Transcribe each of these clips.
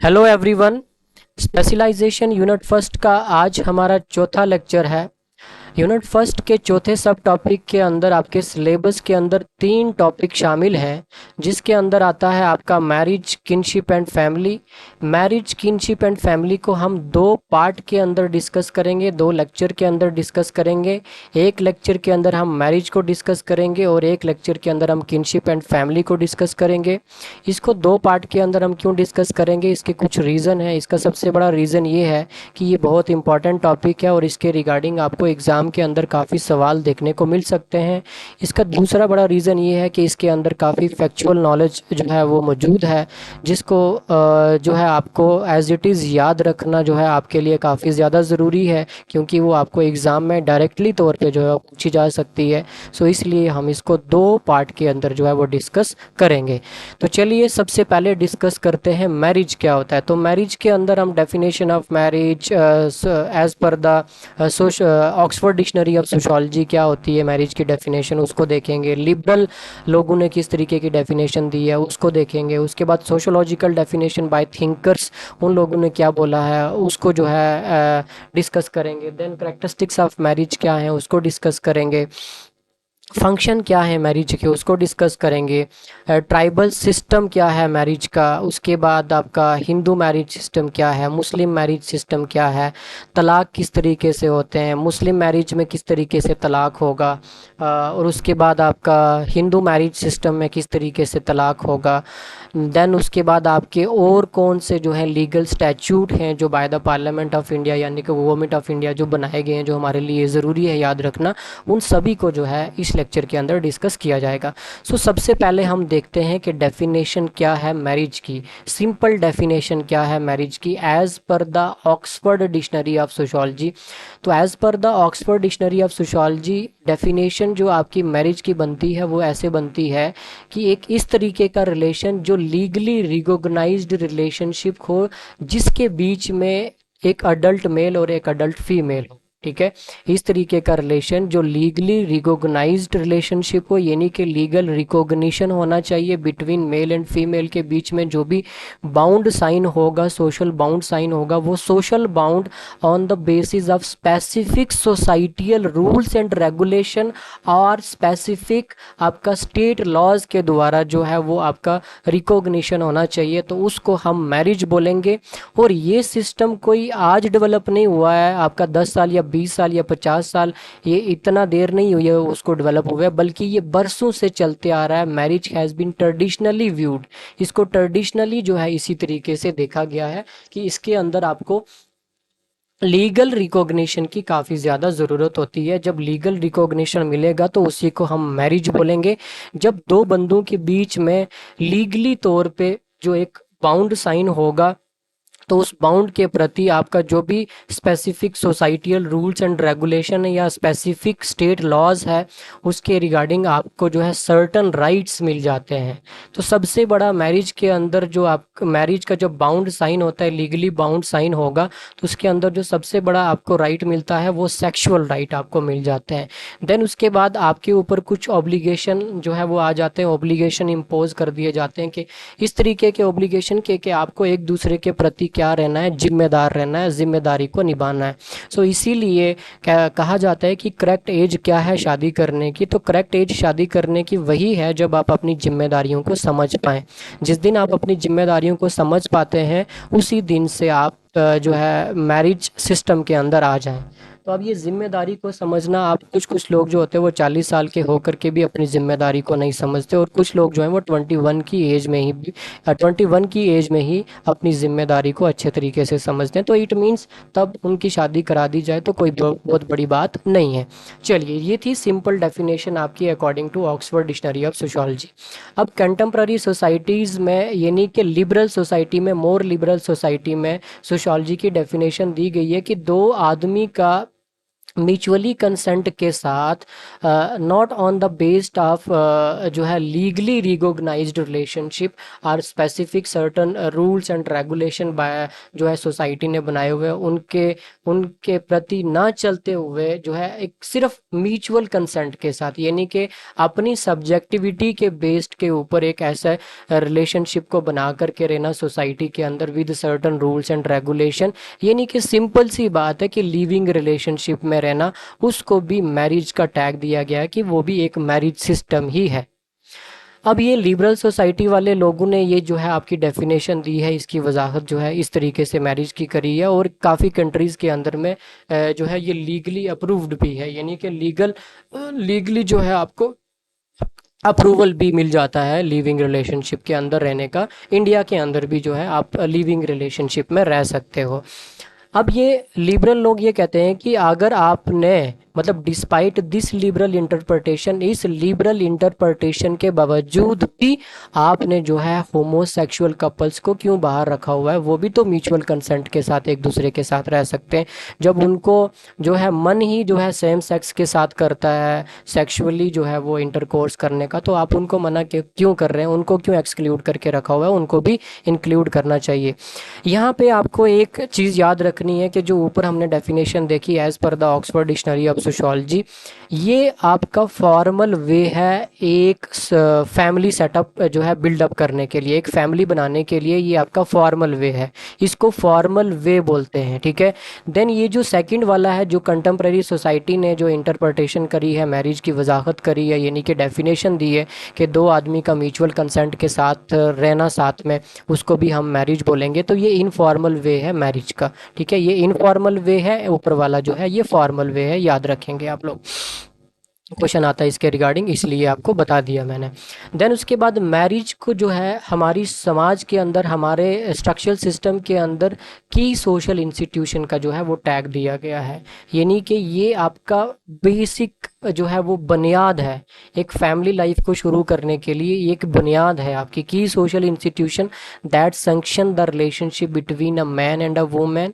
Hello everyone. Specialization unit first का आज हमारा चौथा लेक्चर है। यूनिट फर्स्ट के चौथे सब टॉपिक के अंदर आपके सिलेबस के अंदर 3 टॉपिक शामिल हैं, जिसके अंदर आता है आपका marriage, kinship and family. Marriage, kinship and family को हम 2 पार्ट के अंदर डिस्कस करेंगे, 2 लेक्चर के अंदर डिस्कस करेंगे। एक लेक्चर के अंदर हम मैरिज को डिस्कस करेंगे और एक लेक्चर के अंदर हम किनशिप एंड फैमिली को डिस्कस करेंगे। इसको 2 पार्ट के अंदर हम क्यों डिस्कस करेंगे, इसके कुछ रीज़न है। इसका सबसे बड़ा रीज़न ये है कि ये बहुत इंपॉर्टेंट टॉपिक है और इसके रिगार्डिंग आपको एग्ज़ाम के अंदर काफ़ी सवाल देखने को मिल सकते हैं। इसका दूसरा बड़ा रीज़न ये है कि इसके अंदर काफ़ी फैक्चुअल नॉलेज जो है वो मौजूद है, जिसको जो है आपको एज़ इट इज़ याद रखना जो है आपके लिए काफ़ी ज़्यादा ज़रूरी है, क्योंकि वो आपको एग्ज़ाम में डायरेक्टली तौर पे जो है पूछी जा सकती है। सो इसलिए हम इसको 2 पार्ट के अंदर जो है वो डिस्कस करेंगे। तो चलिए सबसे पहले डिस्कस करते हैं मैरिज क्या होता है। तो मैरिज के अंदर हम definition of marriage as per the Oxford dictionary of sociology क्या होती है, मैरिज की डेफिनेशन उसको देखेंगे। लिबरल लोगों ने किस तरीके की डेफिनेशन दी है उसको देखेंगे। उसके बाद सोशोलॉजिकल डेफिनेशन बाय थिंकर्स, उन लोगों ने क्या बोला है उसको जो है डिस्कस करेंगे। देन करेक्टरिस्टिक्स ऑफ मैरिज क्या है उसको डिस्कस करेंगे। फंक्शन क्या है मैरिज के उसको डिस्कस करेंगे। ट्राइबल सिस्टम क्या है मैरिज का, उसके बाद आपका हिंदू मैरिज सिस्टम क्या है, मुस्लिम मैरिज सिस्टम क्या है, तलाक किस तरीके से होते हैं, मुस्लिम मैरिज में किस तरीके से तलाक होगा, और उसके बाद आपका हिंदू मैरिज सिस्टम में किस तरीके से तलाक होगा। देन उसके बाद आपके और कौन से जो है लीगल स्टैच्यूट हैं जो by the parliament of India यानी कि गवर्नमेंट ऑफ इंडिया जो बनाए गए हैं, जो हमारे लिए ज़रूरी है याद रखना, उन सभी को जो है इस लेक्चर के अंदर डिस्कस किया जाएगा। सो सबसे पहले हम देखते हैं कि डेफिनेशन क्या है मैरिज की। सिंपल डेफिनेशन क्या है मैरिज की as per the Oxford dictionary of sociology. तो as per the Oxford dictionary of sociology definition जो आपकी मैरिज की बनती है वो ऐसे बनती है कि एक इस तरीके का रिलेशन जो लीगली रिकॉग्नाइज्ड रिलेशनशिप हो, जिसके बीच में एक अडल्ट मेल और एक अडल्ट फीमेल हो। ठीक है, इस तरीके का रिलेशन जो लीगली रिकॉग्नाइज्ड रिलेशनशिप हो, यानी कि लीगल रिकॉग्निशन होना चाहिए बिटवीन मेल एंड फीमेल के बीच में। जो भी बाउंड साइन होगा, सोशल बाउंड साइन होगा, वो social bound on the basis of specific societal rules and regulation और स्पेसिफिक आपका स्टेट लॉज के द्वारा जो है वो आपका रिकॉग्निशन होना चाहिए। तो उसको हम मैरिज बोलेंगे। और ये सिस्टम कोई आज डेवलप नहीं हुआ है, आपका 10 साल या 20 साल या 50 साल, ये इतना देर नहीं हुई है उसको डेवलप हुआ है, बल्कि ये बरसों से चलते आ रहा है। Marriage has been traditionally viewed, इसको ट्रेडिशनली जो है इसी तरीके से देखा गया है कि इसके अंदर आपको लीगल रिकॉग्निशन की काफ़ी ज़्यादा ज़रूरत होती है। जब लीगल रिकॉग्निशन मिलेगा तो उसी को हम मैरिज बोलेंगे। जब दो बंदों के बीच में लीगली तौर पे जो एक बाउंड साइन होगा, तो उस बाउंड के प्रति आपका जो भी specific societal rules and regulation है या स्पेसिफिक स्टेट लॉज है, उसके रिगार्डिंग आपको जो है सर्टन राइट्स मिल जाते हैं। तो सबसे बड़ा मैरिज के अंदर जो आप मैरिज का जो बाउंड साइन होता है, लीगली बाउंड साइन होगा, तो उसके अंदर जो सबसे बड़ा आपको राइट मिलता है वो सेक्सुअल राइट आपको मिल जाते हैं। देन उसके बाद आपके ऊपर कुछ ऑब्लिगेशन जो है वो आ जाते हैं, ऑब्लिगेशन इम्पोज कर दिए जाते हैं कि इस तरीके के ऑब्लिगेशन के कि आपको एक दूसरे के प्रति क्या रहना है, जिम्मेदार रहना है, जिम्मेदारी को निभाना है। सो इसीलिए कहा जाता है कि करेक्ट एज क्या है शादी करने की। तो करेक्ट एज शादी करने की वही है जब आप अपनी जिम्मेदारियों को समझ पाएँ। जिस दिन आप अपनी जिम्मेदारियों को समझ पाते हैं, उसी दिन से आप जो है मैरिज सिस्टम के अंदर आ जाएं। तो अब ये जिम्मेदारी को समझना, आप कुछ कुछ लोग जो होते हैं वो 40 साल के होकर के भी अपनी जिम्मेदारी को नहीं समझते, और कुछ लोग जो हैं वो 21 की एज में ही अपनी जिम्मेदारी को अच्छे तरीके से समझते हैं। तो इट मीन्स तब उनकी शादी करा दी जाए तो कोई बहुत बड़ी बात नहीं है। चलिए, ये थी सिंपल डेफिनेशन आपकी according to Oxford dictionary of sociology. अब कंटेम्प्ररी सोसाइटीज़ में यानी कि लिबरल सोसाइटी में, मोर लिबरल सोसाइटी में सोशोलॉजी की डेफिनेशन दी गई है कि दो आदमी का म्यूचुअली कंसेंट के साथ, not on the based of जो है लीगली रिकॉग्नाइज्ड रिलेशनशिप और specific certain rules and regulation bye जो है सोसाइटी ने बनाए हुए उनके उनके प्रति ना चलते हुए जो है एक सिर्फ म्यूचुअल कंसेंट के साथ, यानी कि अपनी सब्जेक्टिविटी के बेस्ड के ऊपर एक ऐसा रिलेशनशिप को बना करके रहना सोसाइटी के अंदर with certain rules and regulation, यानी कि सिंपल सी बात है कि लिविंग रिलेशनशिप में रहना, उसको भी मैरिज का टैग दिया गया है कि वो भी एक मैरिज सिस्टम ही है। अब ये लिबरल सोसाइटी वाले लोगों ने ये जो है आपकी डेफिनेशन दी है, इसकी वजाहत जो है इस तरीके से मैरिज की करी है, और काफ़ी कंट्रीज़ के अंदर में जो है ये लीगली अप्रूव्ड भी है, यानी कि लीगली जो है आपको अप्रूवल भी मिल जाता है लिविंग रिलेशनशिप के अंदर रहने का। इंडिया के अंदर भी जो है आप लिविंग रिलेशनशिप में रह सकते हो। अब ये लिबरल लोग ये कहते हैं कि अगर आपने मतलब डिस्पाइट दिस लिबरल इंटरप्रिटेशन, इस लिबरल इंटरप्रिटेशन के बावजूद भी आपने जो है होमोसेक्सुअल कपल्स को क्यों बाहर रखा हुआ है, वो भी तो म्यूचुअल कंसेंट के साथ एक दूसरे के साथ रह सकते हैं। जब उनको जो है मन ही जो है सेम सेक्स के साथ करता है, सेक्सुअली जो है वो इंटरकोर्स करने का, तो आप उनको मना क्यों कर रहे हैं, उनको क्यों एक्सक्लूड करके रखा हुआ है, उनको भी इंक्लूड करना चाहिए। यहाँ पे आपको एक चीज़ याद रखनी है कि जो ऊपर हमने डेफिनेशन देखी as per the Oxford dictionary of sociology, ये आपका फॉर्मल वे है एक फैमिली सेटअप जो है बिल्डअप करने के लिए, एक फैमिली बनाने के लिए ये आपका फॉर्मल वे है, इसको फॉर्मल वे बोलते हैं, ठीक है। देन ये जो सेकंड वाला है, जो कंटेम्प्रेरी सोसाइटी ने जो इंटरप्रिटेशन करी है, मैरिज की वजाहत करी है, यानी कि डेफिनेशन दी है कि दो आदमी का म्यूचुअल कंसेंट के साथ रहना साथ में, उसको भी हम मैरिज बोलेंगे। तो ये इनफॉर्मल वे है मैरिज का, ठीक है। ये इनफॉर्मल वे है, ऊपर वाला जो है ये फॉर्मल वे है, याद रखेंगे आप लोग, क्वेश्चन आता है इसके रिगार्डिंग, इसलिए आपको बता दिया मैंने। देन उसके बाद मैरिज को जो है हमारी समाज के अंदर, हमारे स्ट्रक्चरल सिस्टम के अंदर की सोशल इंस्टीट्यूशन का जो है वो टैग दिया गया है, यानी कि ये आपका बेसिक जो है वो बुनियाद है एक फैमिली लाइफ को शुरू करने के लिए, ये एक बुनियाद है आपकी की social institution that sanction the relationship between a man and a women,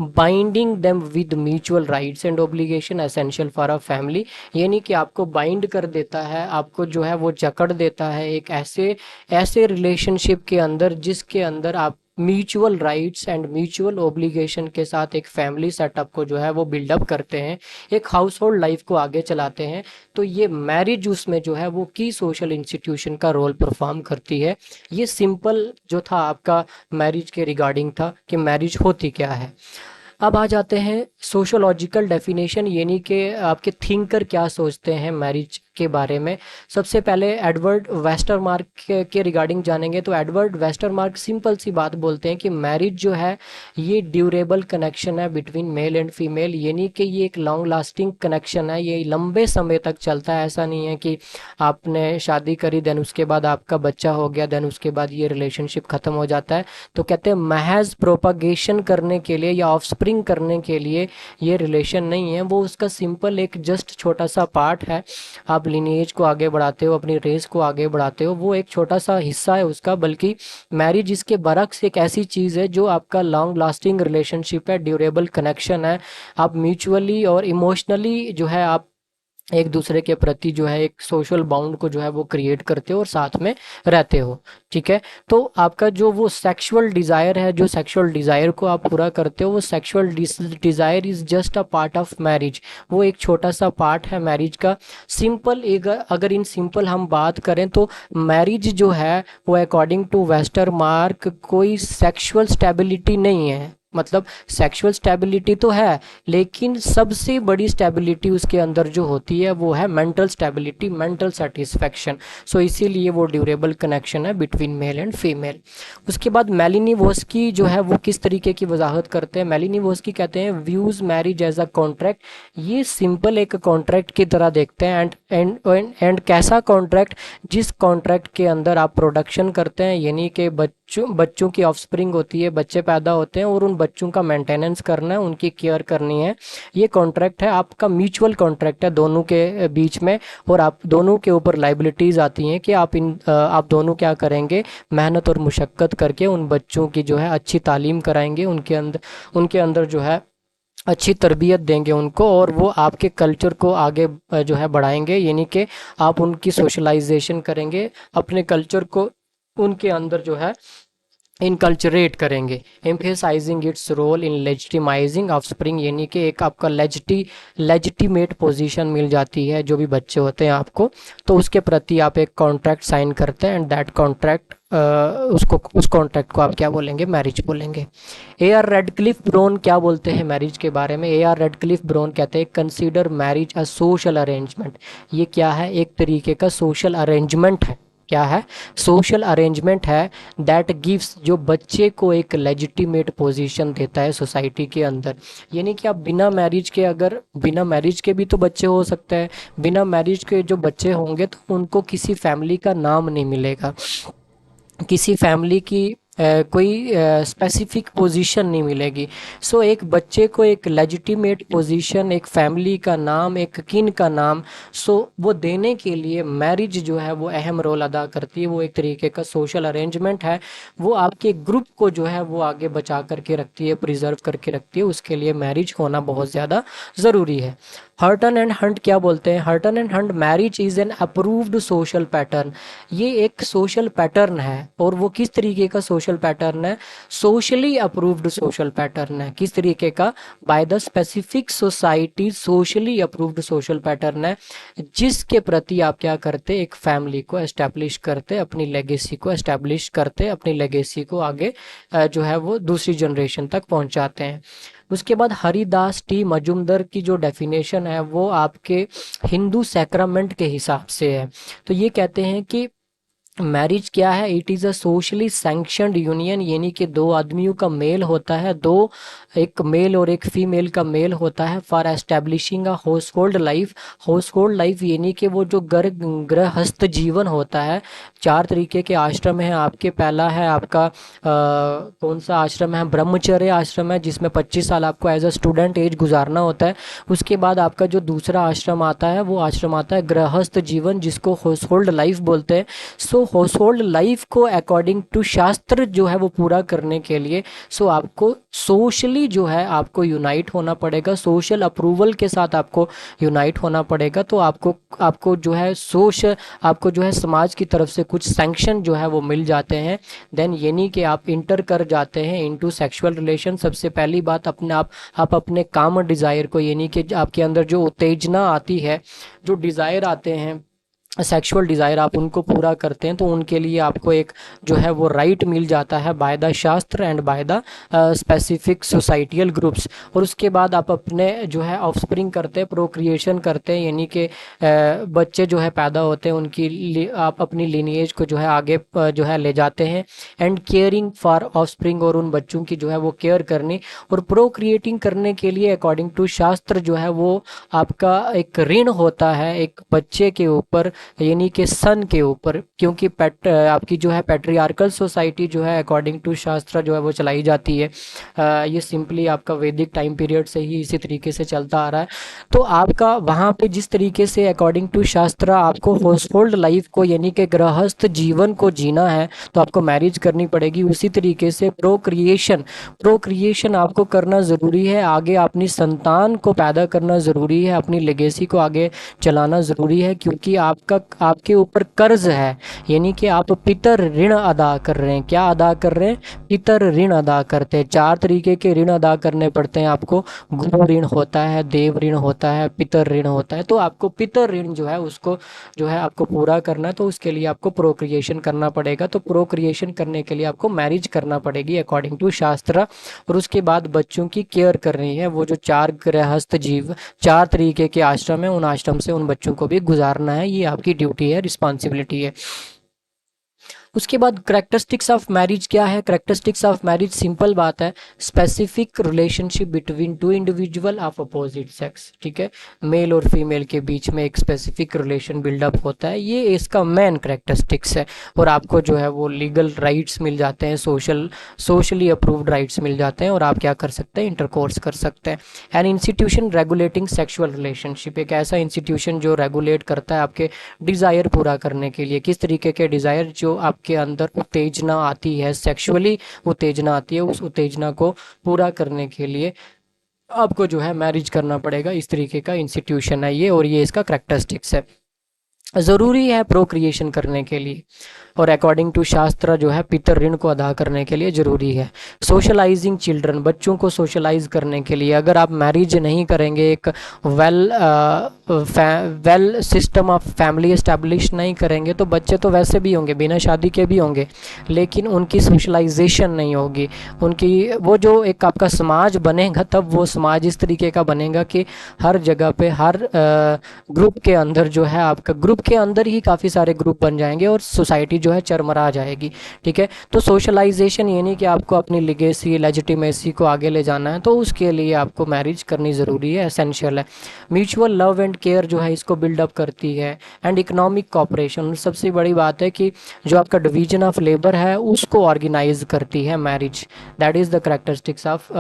binding them with mutual rights and obligation essential for a family, यानी कि आपको बाइंड कर देता है, आपको जो है वो जकड़ देता है एक ऐसे ऐसे रिलेशनशिप के अंदर जिसके अंदर आप mutual rights and mutual obligation के साथ एक फैमिली सेटअप को जो है वो बिल्डअप करते हैं, एक हाउस होल्ड लाइफ को आगे चलाते हैं। तो ये मैरिज उसमें जो है वो की सोशल इंस्टीट्यूशन का रोल परफॉर्म करती है। ये सिंपल जो था आपका मैरिज के रिगार्डिंग था कि मैरिज होती क्या है। अब आ जाते हैं सोशोलॉजिकल डेफिनेशन, यानी कि आपके थिंकर क्या सोचते हैं मैरिज के बारे में। सबसे पहले एडवर्ड वेस्टरमार्क के रिगार्डिंग जानेंगे। तो एडवर्ड वेस्टरमार्क सिंपल सी बात बोलते हैं कि मैरिज जो है ये ड्यूरेबल कनेक्शन है बिटवीन मेल एंड फीमेल, यानी कि ये एक लॉन्ग लास्टिंग कनेक्शन है, ये लंबे समय तक चलता है। ऐसा नहीं है कि आपने शादी करी देन उसके बाद आपका बच्चा हो गया देन उसके बाद ये रिलेशनशिप ख़त्म हो जाता है। तो कहते हैं महज प्रोपागेशन करने के लिए या ऑफस्प्रिंग करने के लिए ये रिलेशन नहीं है, वो उसका सिंपल एक जस्ट छोटा सा पार्ट है। आप लिनिएज को आगे बढ़ाते हो, अपनी रेस को आगे बढ़ाते हो, वो एक छोटा सा हिस्सा है उसका। बल्कि मैरिज इसके बरक्स एक ऐसी चीज़ है जो आपका लॉन्ग लास्टिंग रिलेशनशिप है, ड्यूरेबल कनेक्शन है। आप म्यूचुअली और इमोशनली जो है आप एक दूसरे के प्रति जो है एक सोशल बाउंड को जो है वो क्रिएट करते हो और साथ में रहते हो, ठीक है। तो आपका जो वो सेक्सुअल डिज़ायर है, जो सेक्सुअल डिज़ायर को आप पूरा करते हो, वो sexual desire is just a part of marriage, वो एक छोटा सा पार्ट है मैरिज का। सिंपल एक अगर इन सिंपल हम बात करें तो मैरिज जो है वो अकॉर्डिंग टू वेस्टर मार्क कोई सेक्सुअल स्टेबिलिटी नहीं है। मतलब सेक्सुअल स्टेबिलिटी तो है, लेकिन सबसे बड़ी स्टेबिलिटी उसके अंदर जो होती है वो है मेंटल स्टेबिलिटी, मेंटल सेटिस्फेक्शन। सो इसीलिए वो ड्यूरेबल कनेक्शन है बिटवीन मेल एंड फीमेल। उसके बाद मेलिनीवोस्की जो है वो किस तरीके की वजाहत करते हैं। मेलिनीवोस्की कहते हैं views marriage as a contract, ये सिंपल एक कॉन्ट्रैक्ट की तरह देखते हैं। एंड कैसा कॉन्ट्रैक्ट, जिस कॉन्ट्रैक्ट के अंदर आप प्रोडक्शन करते हैं, यानी कि बच्चों की ऑफस्प्रिंग होती है, बच्चे पैदा होते हैं और उन बच्चों का मेंटेनेंस करना है, उनकी केयर करनी है, ये कॉन्ट्रैक्ट है आपका, म्यूचुअल कॉन्ट्रैक्ट है दोनों के बीच में। और आप दोनों के ऊपर लाइबिलिटीज़ आती हैं कि आप दोनों क्या करेंगे, मेहनत और मुशक्क़त करके उन बच्चों की जो है अच्छी तालीम कराएंगे, उनके अंदर जो है अच्छी तरबियत देंगे उनको, और वो आपके कल्चर को आगे जो है बढ़ाएंगे, यानी कि आप उनकी सोशलाइजेशन करेंगे, अपने कल्चर को उनके अंदर जो है इनकल्चरेट करेंगे। Emphasising its role in legitimising offspring, यानी कि एक आपका लेजिटिमेट पोजीशन मिल जाती है जो भी बच्चे होते हैं आपको, तो उसके प्रति आप एक कॉन्ट्रैक्ट साइन करते हैं, एंड दैट कॉन्ट्रैक्ट उस कॉन्ट्रैक्ट को आप क्या बोलेंगे, मैरिज बोलेंगे। ए आर रेडक्लिफ ब्रोन क्या बोलते हैं मैरिज के बारे में? ए आर रेडक्लिफ ब्रोन कहते हैं consider marriage a social arrangement. ये क्या है? एक तरीके का सोशल अरेंजमेंट है। क्या है? सोशल अरेंजमेंट है दैट गिव्स, जो बच्चे को एक लेजिटिमेट पोजीशन देता है सोसाइटी के अंदर। यानी कि आप बिना मैरिज के, अगर बिना मैरिज के भी तो बच्चे हो सकते हैं, बिना मैरिज के जो बच्चे होंगे तो उनको किसी फैमिली का नाम नहीं मिलेगा, किसी फैमिली की कोई स्पेसिफिक पोजीशन नहीं मिलेगी। सो एक बच्चे को एक लेजिटिमेट पोजीशन, एक फैमिली का नाम, एक किन का नाम, सो वो देने के लिए मैरिज जो है वो अहम रोल अदा करती है। वो एक तरीके का सोशल अरेंजमेंट है, वो आपके ग्रुप को जो है वो आगे बचा करके रखती है, प्रिजर्व करके रखती है। उसके लिए मैरिज होना बहुत ज़्यादा ज़रूरी है। हर्टन एंड हंट क्या बोलते हैं? हर्टन and Hunt, marriage is an approved social pattern. ये एक सोशल पैटर्न है, और वो किस तरीके का सोशल पैटर्न है? सोशली अप्रूव्ड सोशल पैटर्न है। किस तरीके का? By the specific society socially approved social pattern है, जिसके प्रति आप क्या करते? एक फैमिली को एस्टेब्लिश करते, अपनी लेगेसी को एस्टेब्लिश करते, अपनी लेगेसी को आगे जो है वो दूसरी जनरेशन तक पहुंचाते हैं। उसके बाद हरिदास टी मजुमदर की जो डेफिनेशन है वो आपके हिंदू सैक्रामेंट के हिसाब से है। तो ये कहते हैं कि मैरिज क्या है? It is a socially sanctioned union, यानी कि दो आदमियों का मेल होता है, दो, एक मेल और एक फीमेल का मेल होता है, for establishing a house hold life. House hold life यानी कि वो जो गृहस्थ जीवन होता है। चार तरीके के आश्रम हैं आपके। पहला है आपका कौन सा आश्रम है? ब्रह्मचर्य आश्रम है, जिसमें 25 साल आपको एज अ स्टूडेंट एज गुजारना होता है। उसके बाद आपका जो दूसरा आश्रम आता है वो आश्रम आता है गृहस्थ जीवन, जिसको हाउस होल्ड लाइफ बोलते हैं। सो हाउस होल्ड लाइफ को अकॉर्डिंग टू शास्त्र जो है वो पूरा करने के लिए आपको सोशली जो है आपको यूनाइट होना पड़ेगा, सोशल अप्रूवल के साथ आपको यूनाइट होना पड़ेगा। तो आपको आपको जो है आपको जो है समाज की तरफ से कुछ सैंक्शन जो है वो मिल जाते हैं। देन यानी कि आप इंटर कर जाते हैं इनटू सेक्सुअल रिलेशन। सबसे पहली बात, अपने आप अपने काम डिज़ायर को, यानी कि आपके अंदर जो उत्तेजना आती है, जो डिज़ायर आते हैं, सेक्सुअल डिज़ायर, आप उनको पूरा करते हैं, तो उनके लिए आपको एक जो है वो राइट मिल जाता है बाय द शास्त्र and by the specific societal groups. और उसके बाद आप अपने जो है ऑफस्प्रिंग करते हैं, प्रोक्रिएशन करते हैं, यानी कि बच्चे जो है पैदा होते हैं, आप अपनी लिनिएज को जो है आगे जो है ले जाते हैं। एंड केयरिंग फॉर ऑफस्प्रिंग, और उन बच्चों की जो है वो केयर करनी। और प्रोक्रिएटिंग करने के लिए अकॉर्डिंग टू शास्त्र जो है वो आपका एक ऋण होता है एक बच्चे के ऊपर, यानी कि सन के ऊपर, क्योंकि आपकी जो है पैट्रियार्कल सोसाइटी जो है अकॉर्डिंग टू शास्त्र जो है वो चलाई जाती है। ये सिंपली आपका वैदिक टाइम पीरियड से ही इसी तरीके से चलता आ रहा है। तो आपका वहाँ पे जिस तरीके से अकॉर्डिंग टू शास्त्र आपको हाउस होल्ड लाइफ को, यानी कि गृहस्थ जीवन को जीना है, तो आपको मैरिज करनी पड़ेगी। उसी तरीके से प्रोक्रिएशन आपको करना ज़रूरी है, आगे अपनी संतान को पैदा करना ज़रूरी है, अपनी लेगेसी को आगे चलाना ज़रूरी है, क्योंकि आपके ऊपर कर्ज है, यानी कि आप पितर ऋण अदा कर रहे हैं। क्या अदा कर रहे हैं? पितर ऋण अदा करते हैं। चार तरीके के ऋण अदा करने पड़ते हैं आपको। गुरु ऋण होता है, देव ऋण होता है, पितर ऋण होता है। तो आपको पितर ऋण जो है उसको जो है आपको पूरा करना है, तो उसके लिए आपको प्रोक्रिएशन करना पड़ेगा। तो प्रोक्रिएशन करने के लिए आपको मैरिज करना पड़ेगी अकॉर्डिंग टू शास्त्र। और उसके बाद बच्चों की केयर करनी है। वो जो चार गृहस्थ जीव, चार तरीके के आश्रम है, उन आश्रम से उन बच्चों को भी गुजारना है। ये आपकी ड्यूटी है, रिस्पॉन्सिबिलिटी है। उसके बाद करेक्टरिस्टिक्स ऑफ मैरिज क्या है? करेक्टरिस्टिक्स ऑफ मैरिज सिंपल बात है, specific relationship between two individual of opposite sex. ठीक है, मेल और फीमेल के बीच में एक स्पेसिफिक रिलेशन बिल्डअप होता है, ये इसका मेन करेक्टरिस्टिक्स है। और आपको जो है वो लीगल राइट्स मिल जाते हैं, सोशली अप्रूव्ड राइट्स मिल जाते हैं, और आप क्या कर सकते हैं? इंटरकोर्स कर सकते हैं। An institution regulating sexual relationship, एक ऐसा इंस्टीट्यूशन जो रेगुलेट करता है आपके डिज़ायर पूरा करने के लिए। किस तरीके के डिज़ायर? जो आपके अंदर उत्तेजना आती है, सेक्सुअली उत्तेजना आती है, उस उत्तेजना को पूरा करने के लिए आपको जो है मैरिज करना पड़ेगा। इस तरीके का इंस्टीट्यूशन है ये, और ये इसका करेक्टरिस्टिक्स है। ज़रूरी है प्रोक्रिएशन करने के लिए, और अकॉर्डिंग टू शास्त्र जो है पितर ऋण को अदा करने के लिए ज़रूरी है। सोशलाइजिंग चिल्ड्रन, बच्चों को सोशलाइज करने के लिए अगर आप मैरिज नहीं करेंगे, एक well well system of family establish नहीं करेंगे, तो बच्चे तो वैसे भी होंगे, बिना शादी के भी होंगे, लेकिन उनकी सोशलाइजेशन नहीं होगी। उनकी वो जो एक आपका समाज बनेगा, तब वो समाज इस तरीके का बनेगा कि हर जगह पे हर ग्रुप के अंदर जो है, आपका ग्रुप के अंदर ही काफ़ी सारे ग्रुप बन जाएंगे और सोसाइटी जो है चरमरा जाएगी। ठीक है, तो सोशलाइजेशन ये नहीं कि आपको अपनी लिगेसी लेजिटिमेसी को आगे ले जाना है, तो उसके लिए आपको मैरिज करनी ज़रूरी है, एसेंशियल है। म्यूचुअल लव एंड केयर जो है इसको बिल्डअप करती है, एंड इकोनॉमिक कॉपरेशन। सबसे बड़ी बात है कि जो आपका डिवीजन ऑफ लेबर है उसको ऑर्गेनाइज करती है marriage. That is the characteristics of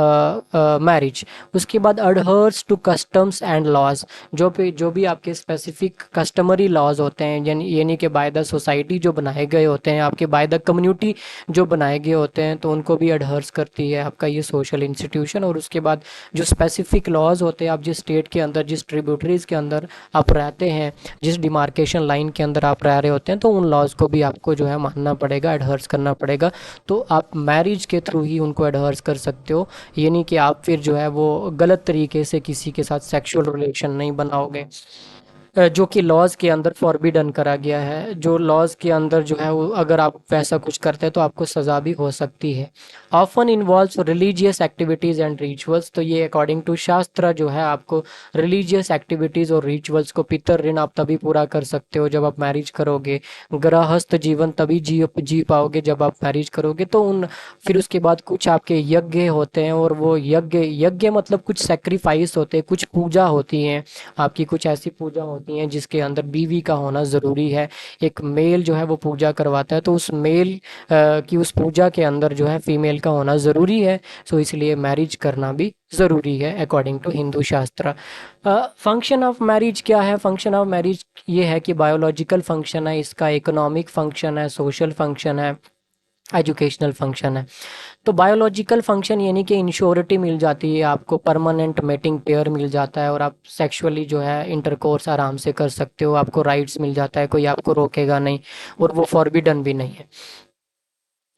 marriage. उसके बाद अडहर्स टू कस्टम्स एंड लॉज, जो भी आपके स्पेसिफिक कस्टमरी लॉज होते हैं, यानी कि बाय द सोसाइटी जो बनाए गए होते हैं, आपके बाय द कम्युनिटी जो बनाए गए होते हैं, तो उनको भी अडहर्स करती है आपका ये सोशल इंस्टीट्यूशन। और उसके बाद जो स्पेसिफिक लॉज होते हैं, आप जिस स्टेट के अंदर, जिस ट्रिब्यूटरीज के अंदर आप रहते हैं, जिस डिमार्केशन लाइन के अंदर आप रह रहे होते हैं, तो उन लॉज को भी आपको जो है मानना पड़ेगा, अडहर्स करना पड़ेगा। तो आप मैरिज के थ्रू ही उनको अडहर्स कर सकते हो, ये नहीं कि आप फिर जो है वो गलत तरीके से किसी के साथ सेक्सुअल रिलेशन नहीं बनाओगे, जो कि लॉज के अंदर फॉरबिडन करा गया है। जो लॉज के अंदर जो है वो अगर आप वैसा कुछ करते हैं तो आपको सज़ा भी हो सकती है। Often involves religious activities and rituals, तो ये अकॉर्डिंग टू शास्त्र जो है आपको रिलीजियस एक्टिविटीज़ और रिचुअल्स को, पितर ऋण आप तभी पूरा कर सकते हो जब आप मैरिज करोगे। गृहस्थ जीवन तभी जी पाओगे जब आप मैरिज करोगे। तो उन फिर उसके बाद कुछ आपके यज्ञ होते हैं, और वो यज्ञ यज्ञ मतलब कुछ सेक्रीफाइस होते हैं, कुछ पूजा होती हैं आपकी, कुछ ऐसी पूजा होती हैं जिसके अंदर बीवी का होना ज़रूरी है। एक मेल जो है वो पूजा करवाता है, तो उस मेल की उस पूजा के अंदर जो है फीमेल का होना ज़रूरी है। सो इसलिए मैरिज करना भी ज़रूरी है अकॉर्डिंग टू हिंदू शास्त्र। फंक्शन ऑफ मैरिज क्या है? फंक्शन ऑफ मैरिज ये है कि बायोलॉजिकल फंक्शन है इसका, इकोनॉमिक फंक्शन है, सोशल फंक्शन है, एजुकेशनल फंक्शन है। तो बायोलॉजिकल फंक्शन यानी कि इंश्योरिटी मिल जाती है आपको, परमानेंट मेटिंग पेयर मिल जाता है, और आप सेक्सुअली जो है इंटरकोर्स आराम से कर सकते हो, आपको राइट्स मिल जाता है, कोई आपको रोकेगा नहीं, और वो फॉरबिडन भी नहीं है।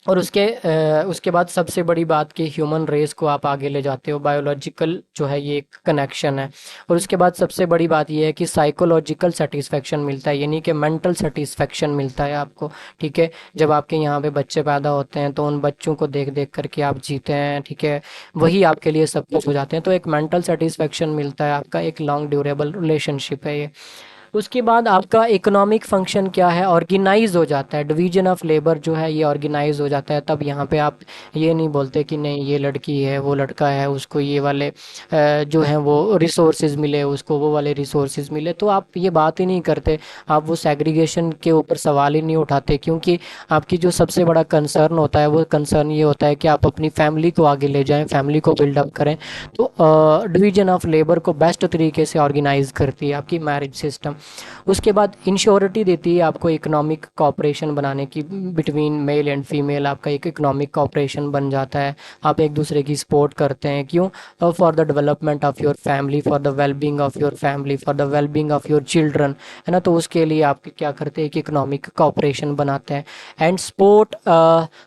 और उसके बाद सबसे बड़ी बात कि ह्यूमन रेस को आप आगे ले जाते हो, बायोलॉजिकल जो है ये एक कनेक्शन है। और उसके बाद सबसे बड़ी बात ये है कि साइकोलॉजिकल सेटिस्फेक्शन मिलता है, यानी कि मेंटल सेटिस्फेक्शन मिलता है आपको। ठीक है, जब आपके यहाँ पे बच्चे पैदा होते हैं तो उन बच्चों को देख देख करके आप जीते हैं। ठीक है, वही आपके लिए सब कुछ हो जाते हैं, तो एक मेंटल सेटिस्फेक्शन मिलता है आपका, एक लॉन्ग ड्यूरेबल रिलेशनशिप है ये। उसके बाद आपका इकोनॉमिक फंक्शन क्या है? ऑर्गेनाइज हो जाता है, डिवीजन ऑफ लेबर जो है ये ऑर्गेनाइज हो जाता है। तब यहाँ पे आप ये नहीं बोलते कि नहीं ये लड़की है वो लड़का है, उसको ये वाले जो हैं वो रिसोर्सेज मिले, उसको वो वाले रिसोर्सेज मिले, तो आप ये बात ही नहीं करते। आप वो सेग्रीगेशन के ऊपर सवाल ही नहीं उठाते, क्योंकि आपकी जो सबसे बड़ा कंसर्न होता है वो कंसर्न ये होता है कि आप अपनी फैमिली को आगे ले जाएं, फैमिली को बिल्डअप करें। तो डिवीजन ऑफ लेबर को बेस्ट तरीके से ऑर्गेनाइज करती है आपकी मैरिज सिस्टम। उसके बाद इंश्योरिटी देती है आपको इकोनॉमिक कॉपरेशन बनाने की, बिटवीन मेल एंड फीमेल आपका एक इकोनॉमिक कॉपरेशन बन जाता है। आप एक दूसरे की सपोर्ट करते हैं, क्यों? For the development of your family, for the wellbeing of your family, for the wellbeing of your children, है ना। तो उसके लिए आप क्या करते हैं, एक इकोनॉमिक कॉपरेशन बनाते हैं। And support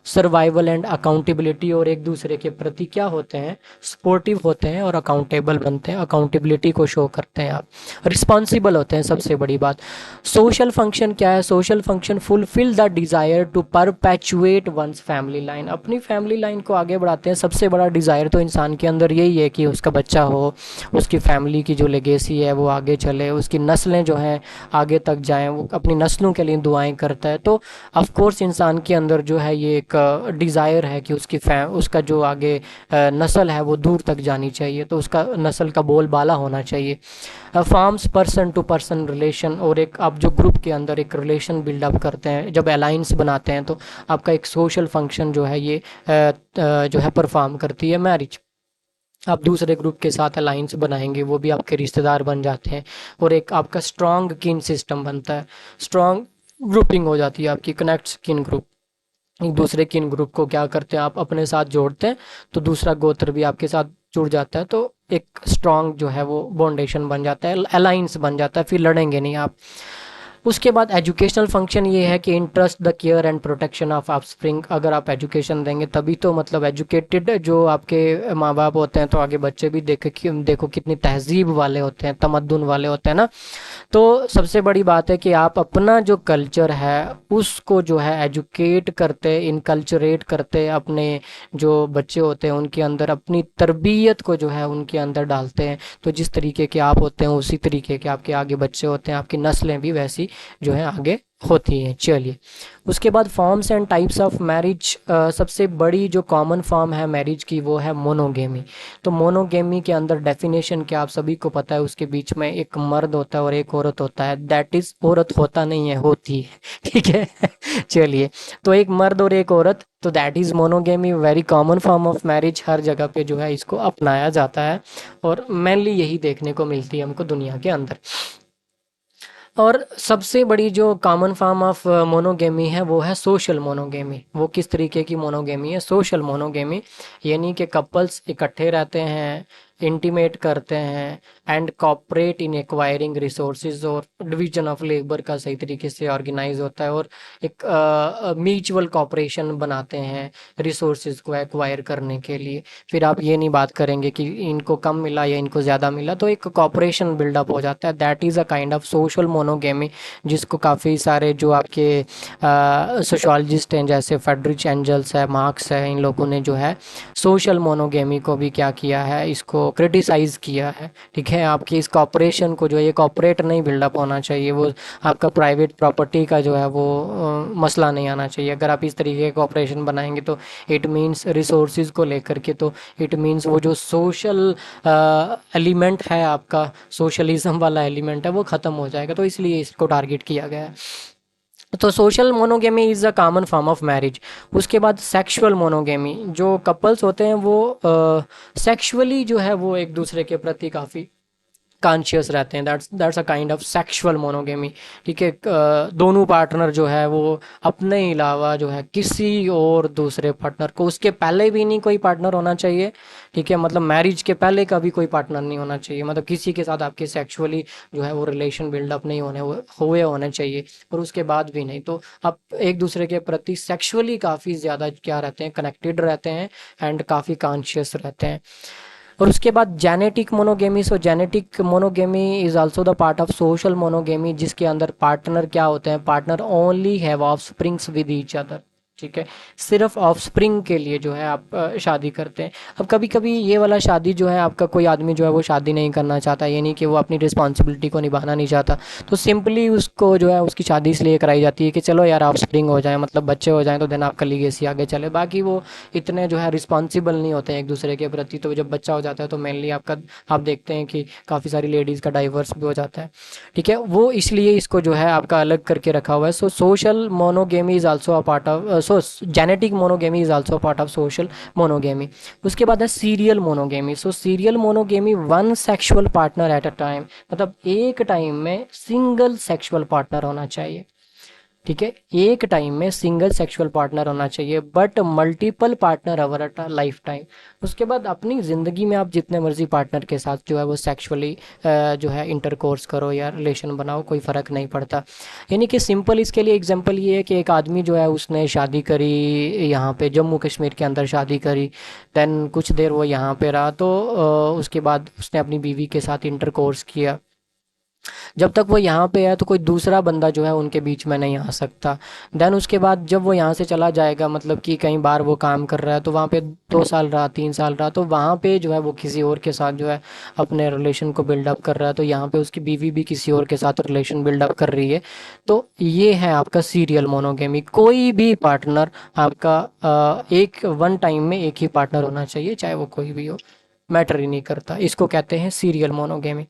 survival and accountability, और एक दूसरे के प्रति क्या होते हैं, सपोर्टिव होते हैं और अकाउंटेबल बनते हैं, अकाउंटेबिलिटी को शो करते हैं, आप रिस्पॉन्सिबल होते हैं। सबसे बड़ी बात सोशल फंक्शन क्या है? Social function fulfil the desire to perpetuate one's family line, अपनी फैमिली लाइन को आगे बढ़ाते हैं। सबसे बड़ा डिज़ायर तो इंसान के अंदर यही है कि उसका बच्चा हो, उसकी फैमिली की जो लेगेसी है वो आगे चले, उसकी नस्लें जो हैं आगे तक जाएं, वो अपनी नस्लों के लिए दुआएं करता है। तो ऑफ कोर्स इंसान के अंदर जो है ये एक डिज़ायर है कि उसका जो आगे नस्ल है वो दूर तक जानी चाहिए, तो उसका नस्ल का बोलबाला होना चाहिए। Forms person to person relation, और एक आप जो ग्रुप के अंदर एक रिलेशन बिल्डअप करते हैं, जब अलाइंस बनाते हैं, तो आपका एक सोशल फंक्शन जो है ये जो है परफॉर्म करती है मैरिज। आप दूसरे ग्रुप के साथ अलाइंस बनाएंगे, वो भी आपके रिश्तेदार बन जाते हैं, और एक आपका स्ट्रॉन्ग किन सिस्टम बनता है, स्ट्रॉन्ग ग्रुपिंग हो जाती है आपकी, कनेक्ट्स किन ग्रुप। एक दूसरे किन ग्रुप को क्या करते हैं, आप अपने साथ जोड़ते हैं, तो दूसरा गोत्र भी आपके साथ जुड़ जाता है तो एक स्ट्रांग जो है वो बाउंडेशन बन जाता है, अलाइंस बन जाता है, फिर लड़ेंगे नहीं आप। उसके बाद एजुकेशनल फंक्शन ये है कि interest the care and protection of offspring. अगर आप एजुकेशन देंगे तभी तो, मतलब एजुकेटेड जो आपके माँ बाप होते हैं तो आगे बच्चे भी देखे कि देखो कितनी तहजीब वाले होते हैं, तमद्दुन वाले होते हैं ना। तो सबसे बड़ी बात है कि आप अपना जो कल्चर है उसको जो है एजुकेट करते, इनकल्चरेट करते, अपने जो बच्चे होते हैं उनके अंदर अपनी तरबियत को जो है उनके अंदर डालते हैं। तो जिस तरीके के आप होते हैं उसी तरीके के आपके आगे बच्चे होते हैं, आपकी नस्लें भी वैसी जो है आगे होती हैं। चलिए, उसके बाद forms and types of marriage. सबसे बड़ी जो कॉमन फॉर्म है मैरिज की वो है मोनोगेमी। तो मोनोगेमी के अंदर डेफिनेशन क्या आप सभी को पता है, उसके बीच में एक मर्द होता है और एक औरत होता है। दैट इज, औरत होता नहीं है, होती है। ठीक है। चलिए, तो एक मर्द और एक औरत, तो that is monogamy, very common form of marriage. हर जगह पे जो है इसको अपनाया जाता है और मेनली यही देखने को मिलती है हमको दुनिया के अंदर। और सबसे बड़ी जो कॉमन फॉर्म ऑफ मोनोगेमी है वो है सोशल मोनोगेमी। वो किस तरीके की मोनोगेमी है? सोशल मोनोगेमी, यानी कि कपल्स इकट्ठे रहते हैं, इंटीमेट करते हैं and cooperate in acquiring resources, और डिवीजन ऑफ लेबर का सही तरीके से ऑर्गेनाइज होता है और एक म्यूचुअल कॉपरेशन बनाते हैं रिसोर्सेज को एक्वायर करने के लिए। फिर आप ये नहीं बात करेंगे कि इनको कम मिला या इनको ज़्यादा मिला, तो एक कॉपरेशन बिल्डअप हो जाता है। That is a kind of social monogamy, जिसको काफ़ी सारे जो आपके सोशोलॉजिस्ट हैं जैसे फ्रेडरिच एंजल्स है, मार्क्स है, इन लोगों ने जो है सोशल मोनोगेमी को भी क्या किया है, इसको क्रिटिसाइज़ किया है। ठीक है, आपकी इस कॉपरेशन को जो है, ये कॉपरेट नहीं बिल्डअप होना चाहिए, वो आपका प्राइवेट प्रॉपर्टी का जो है वो मसला नहीं आना चाहिए। अगर आप इस तरीके का कॉपरेशन बनाएंगे तो इट मीन्स रिसोर्सेज को लेकर के, तो इट मीन्स वो जो सोशल एलिमेंट है, आपका सोशलिज्म वाला एलिमेंट है, वो ख़त्म हो जाएगा। तो इसलिए इसको टारगेट किया गया है। तो social monogamy is a common form of marriage. उसके बाद सेक्सुअल मोनोगेमी, जो कपल्स होते हैं वो सेक्सुअली जो है वो एक दूसरे के प्रति काफ़ी कॉन्शियस रहते हैं। That's a kind of sexual monogamy. ठीक है, दोनों पार्टनर जो है वो अपने अलावा जो है किसी और दूसरे पार्टनर को, उसके पहले भी नहीं कोई पार्टनर होना चाहिए। ठीक है, मतलब मैरिज के पहले का भी कोई पार्टनर नहीं होना चाहिए, मतलब किसी के साथ आपके सेक्सुअली जो है वो रिलेशन बिल्डअप नहीं हुए होने चाहिए, और उसके बाद भी नहीं। तो आप एक दूसरे के प्रति सेक्सुअली काफ़ी ज़्यादा क्या रहते हैं, कनेक्टेड रहते हैं एंड काफ़ी कॉन्शियस रहते हैं। और उसके बाद genetic monogamy. So genetic monogamy is also the part of social monogamy, जिसके अंदर पार्टनर क्या होते हैं, partner only have offsprings with each other. ठीक है, सिर्फ ऑफस्प्रिंग के लिए जो है आप शादी करते हैं। अब कभी कभी ये वाला शादी जो है, आपका कोई आदमी जो है वो शादी नहीं करना चाहता, ये नहीं कि वो अपनी रिस्पॉन्सिबिलिटी को निभाना नहीं चाहता, तो सिंपली उसको जो है उसकी शादी इसलिए कराई जाती है कि चलो यार ऑफस्प्रिंग हो जाए, मतलब बच्चे हो जाएं, तो देन आपका लीगेसी आगे चले। बाकी वो इतने जो है रिस्पॉन्सिबल नहीं होते हैं एक दूसरे के प्रति। तो जब बच्चा हो जाता है तो मेनली आपका, आप देखते हैं कि काफ़ी सारी लेडीज़ का डाइवर्स भी हो जाता है। ठीक है, वो इसलिए इसको जो है आपका अलग करके रखा हुआ है। So social monogamy is also a part of, so genetic monogamy is also part of social monogamy. उसके बाद है serial monogamy. So serial monogamy, one sexual partner at a time, मतलब एक टाइम में सिंगल सेक्सुअल पार्टनर होना चाहिए। ठीक है, एक टाइम में सिंगल सेक्सुअल पार्टनर होना चाहिए, but multiple partner over a life time. उसके बाद अपनी ज़िंदगी में आप जितने मर्जी पार्टनर के साथ जो है वो सेक्सुअली जो है इंटरकोर्स करो या रिलेशन बनाओ, कोई फ़र्क नहीं पड़ता। यानी कि सिंपल इसके लिए एग्जांपल ये है कि एक आदमी जो है उसने शादी करी, यहाँ पे जम्मू कश्मीर के अंदर शादी करी, देन कुछ देर वो यहाँ पे रहा, तो उसके बाद उसने अपनी बीवी के साथ इंटरकोर्स किया। जब तक वो यहाँ पे है तो कोई दूसरा बंदा जो है उनके बीच में नहीं आ सकता। देन उसके बाद जब वो यहाँ से चला जाएगा, मतलब कि कहीं बार वो काम कर रहा है, तो वहाँ पे 2 साल रहा, 3 साल रहा, तो वहाँ पे जो है वो किसी और के साथ जो है अपने रिलेशन को बिल्डअप कर रहा है, तो यहाँ पे उसकी बीवी भी किसी और के साथ रिलेशन बिल्डअप कर रही है। तो ये है आपका सीरियल मोनोगेमी। कोई भी पार्टनर आपका एक वन टाइम में एक ही पार्टनर होना चाहिए, चाहे वो कोई भी हो, मैटर ही नहीं करता। इसको कहते हैं सीरियल मोनोगेमी।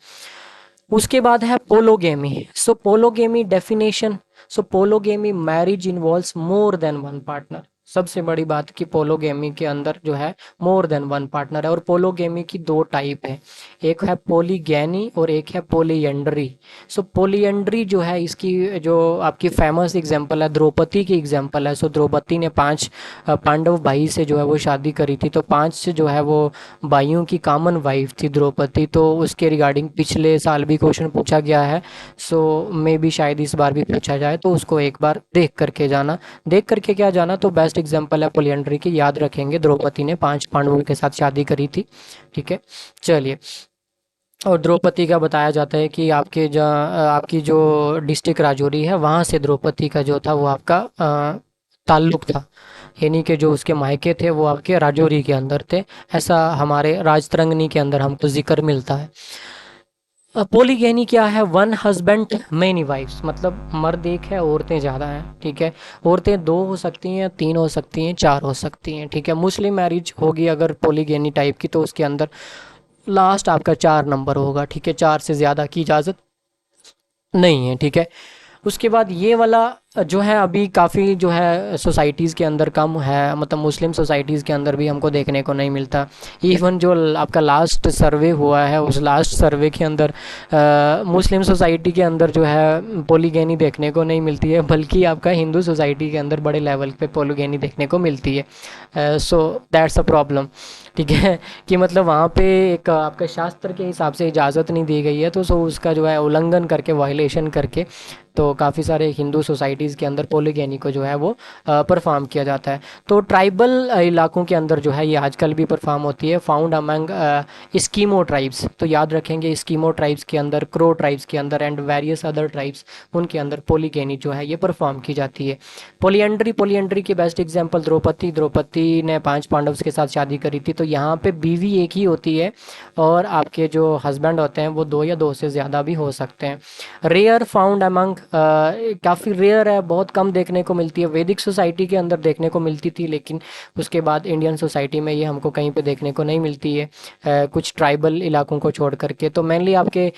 उसके बाद है polygamy. So polygamy definition, so polygamy, marriage involves more than one partner. सबसे बड़ी बात कि पोलोगेमी के अंदर जो है मोर देन वन पार्टनर है, और पोलोगेमी की दो टाइप है, एक है पोलीगैनी और एक है पोलीएंड्री। सो पोलीएंड्री जो है, इसकी जो आपकी फेमस एग्जांपल है द्रौपदी की एग्जांपल है। सो द्रौपदी ने 5 पांडव भाई से जो है वो शादी करी थी, तो 5 से जो है वो भाइयों की कॉमन वाइफ थी द्रौपदी। तो उसके रिगार्डिंग पिछले साल भी क्वेश्चन पूछा गया है, सो मे बी शायद इस बार भी पूछा जाए, तो उसको एक बार देख करके जाना। देख करके क्या जाना, तो बेस्ट एग्जांपल है पोलियंड्री की, याद रखेंगे द्रौपदी ने 5 पांडवों के साथ शादी करी थी। ठीक है, चलिए। और द्रौपदी का बताया जाता है कि आपकी जो डिस्ट्रिक्ट राजौरी है वहाँ से द्रौपदी का जो था वो आपका ताल्लुक था, यानी कि जो उसके मायके थे वो आपके राजौरी के अंदर थे। ऐसा हमारे राजतरंगिणी के अंदर हमको जिक्र मिलता है। पोलीगैनी क्या है, वन हस्बैंड मेनी वाइफ्स, मतलब मर्द एक है औरतें ज़्यादा हैं। ठीक है, औरतें 2 हो सकती हैं, 3 हो सकती हैं, 4 हो सकती हैं। ठीक है, मुस्लिम मैरिज होगी अगर पोलीगैनी टाइप की, तो उसके अंदर लास्ट आपका 4 नंबर होगा। ठीक है, 4 से ज़्यादा की इजाज़त नहीं है। ठीक है, उसके बाद ये वाला जो है अभी काफ़ी जो है सोसाइटीज़ के अंदर कम है, मतलब मुस्लिम सोसाइटीज़ के अंदर भी हमको देखने को नहीं मिलता। इवन जो आपका लास्ट सर्वे हुआ है, उस लास्ट सर्वे के अंदर मुस्लिम सोसाइटी के अंदर जो है पोलीगैनी देखने को नहीं मिलती है, बल्कि आपका हिंदू सोसाइटी के अंदर बड़े लेवल पे पोलीगैनी देखने को मिलती है। So that's a problem. ठीक है, कि मतलब वहाँ पे एक आपका शास्त्र के हिसाब से इजाज़त नहीं दी गई है, तो सो उसका जो है उल्लंघन करके, वायलेशन करके, तो काफ़ी सारे हिंदू सोसाइटीज़ के अंदर पोलीगैनी को जो है वो परफॉर्म किया जाता है। तो ट्राइबल इलाकों के अंदर जो है ये आजकल भी परफॉर्म होती है, फाउंड अमंग इस्कीमो ट्राइब्स। तो याद रखेंगे, इस्कीमो ट्राइब्स के अंदर, क्रो ट्राइब्स के अंदर एंड वेरियस अदर ट्राइब्स, उनके अंदर पोलीगैनी जो है ये परफॉर्म की जाती है। पोलियंड्री, पोलियंड्री की बेस्ट एग्जांपल द्रौपदी ने 5 पांडव के साथ शादी करी थी, तो यहाँ पे बीवी एक ही होती है और आपके जो हस्बैंड होते हैं वो 2 या 2 से ज़्यादा भी हो सकते हैं। रेयर फाउंड अमंग, काफ़ी रेयर है, बहुत कम देखने को मिलती है। वैदिक सोसाइटी के अंदर देखने को मिलती थी, लेकिन उसके बाद इंडियन सोसाइटी में ये हमको कहीं पे देखने को नहीं मिलती है, कुछ ट्राइबल इलाकों को छोड़ करके। तो मेनली आपके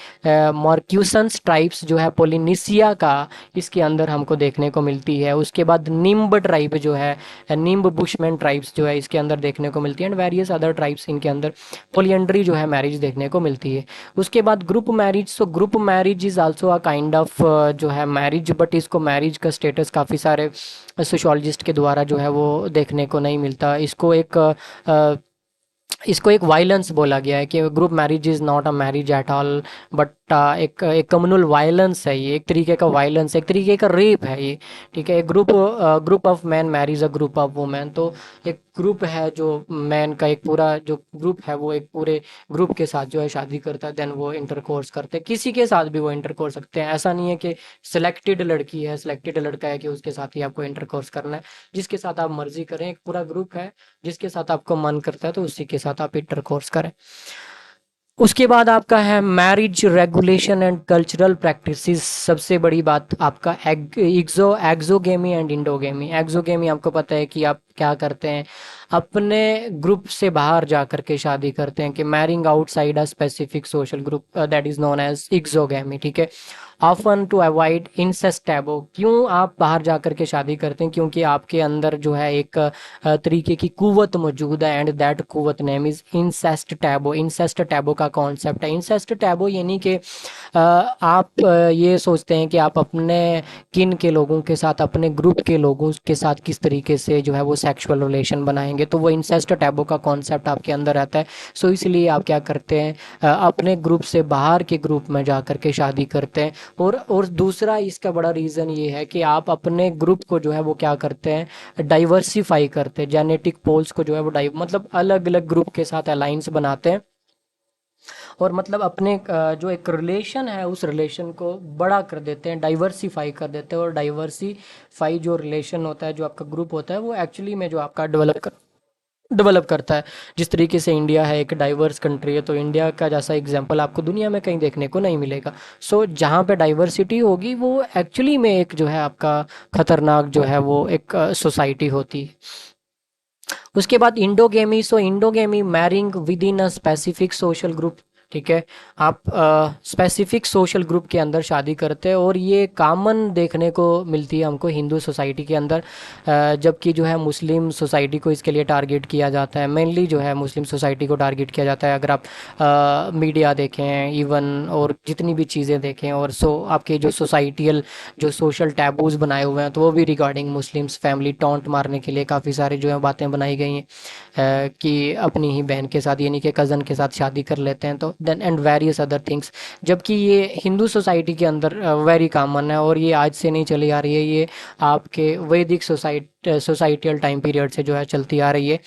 मॉर्क्यूसन्स ट्राइब्स जो है पोलिनेशिया का, इसके अंदर हमको देखने को मिलती है। उसके बाद निम्ब ट्राइब जो है, निम्ब बुशमैन ट्राइब्स जो है इसके अंदर देखने को मिलती है, एंड वेरियस अदर ट्राइब्स इनके अंदर पोलियंड्री जो है मैरिज देखने को मिलती है। उसके बाद group marriage. So group marriage is also a kind of जो है मैरिज, बट इसको मैरिज का स्टेटस काफ़ी सारे सोशोलॉजिस्ट के द्वारा जो है वो देखने को नहीं मिलता। इसको एक वायलेंस बोला गया है कि group marriage is not a marriage at all, but एक कम्युनल वायलेंस है ये, एक तरीके का वायलेंस, एक तरीके का रेप है ये। ठीक है, एक group of man marriage a group of women. तो एक ग्रुप है जो मैन का, एक पूरा जो ग्रुप है वो एक पूरे ग्रुप के साथ जो है शादी करता है, देन वो इंटरकोर्स करते हैं, किसी के साथ भी वो इंटरकोर्स करते हैं। ऐसा नहीं है कि सिलेक्टेड लड़की है, सिलेक्टेड लड़का है कि उसके साथ ही आपको इंटरकोर्स करना है, जिसके साथ आप मर्जी करें। एक पूरा ग्रुप है, जिसके साथ आपको मन करता है तो उसी के साथ आप इंटरकोर्स करें। उसके बाद आपका है marriage regulation and cultural practices. सबसे बड़ी बात आपका एक्सोगेमी एंड इंडोगेमी। एक्सोगेमी आपको पता है कि आप क्या करते हैं, अपने ग्रुप से बाहर जा करके शादी करते हैं, कि marrying outside a specific social group, that is known as exogamy. ठीक है, often to avoid incest taboo. क्यों आप बाहर जा करके शादी करते हैं, क्योंकि आपके अंदर जो है एक तरीके की कुव्वत मौजूद है, एंड दैट कुव्वत name is incest taboo. Incest taboo का कॉन्सेप्ट है। इंसेस्ट टैबू यानी कि आप ये सोचते हैं कि आप अपने किन के लोगों के साथ, अपने ग्रुप के लोगों के साथ किस तरीके से जो है वो सेक्सुअल रिलेशन बनाएंगे, तो वो इंसेस्ट टैबू का कॉन्सेप्ट आपके अंदर रहता है। सो इसलिए आप क्या करते हैं, अपने ग्रुप से बाहर के ग्रुप में जा करके शादी करते हैं। और दूसरा इसका बड़ा रीज़न ये है कि आप अपने ग्रुप को जो है वो क्या करते हैं, डाइवर्सिफाई करते हैं, जेनेटिक पोल्स को जो है वो मतलब अलग अलग ग्रुप के साथ अलाइंस बनाते हैं, और मतलब अपने जो एक रिलेशन है उस रिलेशन को बड़ा कर देते हैं, डाइवर्सिफाई कर देते हैं। और डाइवर्सिफाई जो रिलेशन होता है, जो आपका ग्रुप होता है, वो एक्चुअली में जो आपका डेवलप करता है। जिस तरीके से इंडिया है एक डाइवर्स कंट्री है, तो इंडिया का जैसा एग्जांपल आपको दुनिया में कहीं देखने को नहीं मिलेगा। सो जहाँ पे डाइवर्सिटी होगी वो एक्चुअली में एक जो है आपका खतरनाक जो है वो एक सोसाइटी होती है। उसके बाद endogamy. So endogamy marrying with in a specific social group. ठीक है। आप स्पेसिफिक सोशल ग्रुप के अंदर शादी करते हैं और ये कॉमन देखने को मिलती है हमको हिंदू सोसाइटी के अंदर। जबकि जो है मुस्लिम सोसाइटी को इसके लिए टारगेट किया जाता है, मेनली जो है मुस्लिम सोसाइटी को टारगेट किया जाता है। अगर आप मीडिया देखें इवन, और जितनी भी चीज़ें देखें, और आपके जो सोसाइटियल जो सोशल टैबूज बनाए हुए हैं तो वो भी रिगार्डिंग मुस्लिम्स फैमिली टॉन्ट मारने के लिए काफ़ी सारी जो है बातें बनाई गई हैं, कि अपनी ही बहन के साथ यानी कि कज़न के साथ शादी कर लेते हैं, तो then and various other things. जबकि ये हिंदू सोसाइटी के अंदर वेरी कॉमन है, और ये आज से नहीं चली आ रही है, ये आपके वैदिक सोसाइटियल टाइम पीरियड से जो है चलती आ रही है।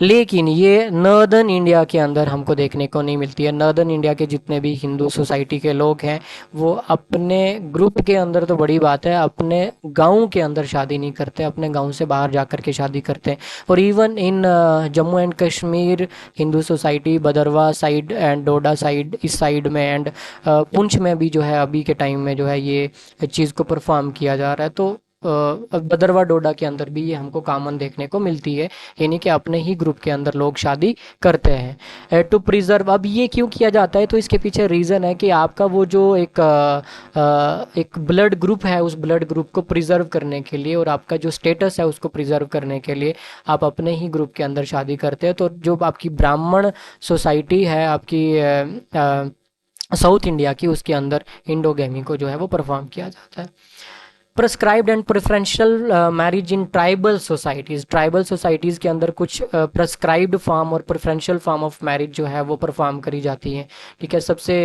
लेकिन ये नॉर्दर्न इंडिया के अंदर हमको देखने को नहीं मिलती है। नॉर्दर्न इंडिया के जितने भी हिंदू सोसाइटी के लोग हैं वो अपने ग्रुप के अंदर तो बड़ी बात है, अपने गांव के अंदर शादी नहीं करते, अपने गांव से बाहर जा कर के शादी करते हैं। और even in Jammu and Kashmir Hindu society Bhaderwah side and Doda side, इस साइड में, एंड पुंछ में भी जो है अभी के टाइम में जो है ये चीज़ को परफॉर्म किया जा रहा है। तो भदरवा डोडा के अंदर भी ये हमको कॉमन देखने को मिलती है, यानी कि अपने ही ग्रुप के अंदर लोग शादी करते हैं टू प्रिजर्व। अब ये क्यों किया जाता है, तो इसके पीछे रीज़न है कि आपका वो जो एक ब्लड ग्रुप है, उस ब्लड ग्रुप को प्रिजर्व करने के लिए और आपका जो स्टेटस है उसको प्रिजर्व करने के लिए आप अपने ही ग्रुप के अंदर शादी करते हैं। तो जो आपकी ब्राह्मण सोसाइटी है आपकी साउथ इंडिया की, उसके अंदर इंडोगेमी को जो है वो परफॉर्म किया जाता है। Prescribed and preferential marriage in tribal societies, tribal societies के अंदर कुछ प्रेस्क्राइब्ड फॉर्म और प्रेफरेंशियल फॉर्म ऑफ मैरिज जो है वो परफॉर्म करी जाती हैं। ठीक है। सबसे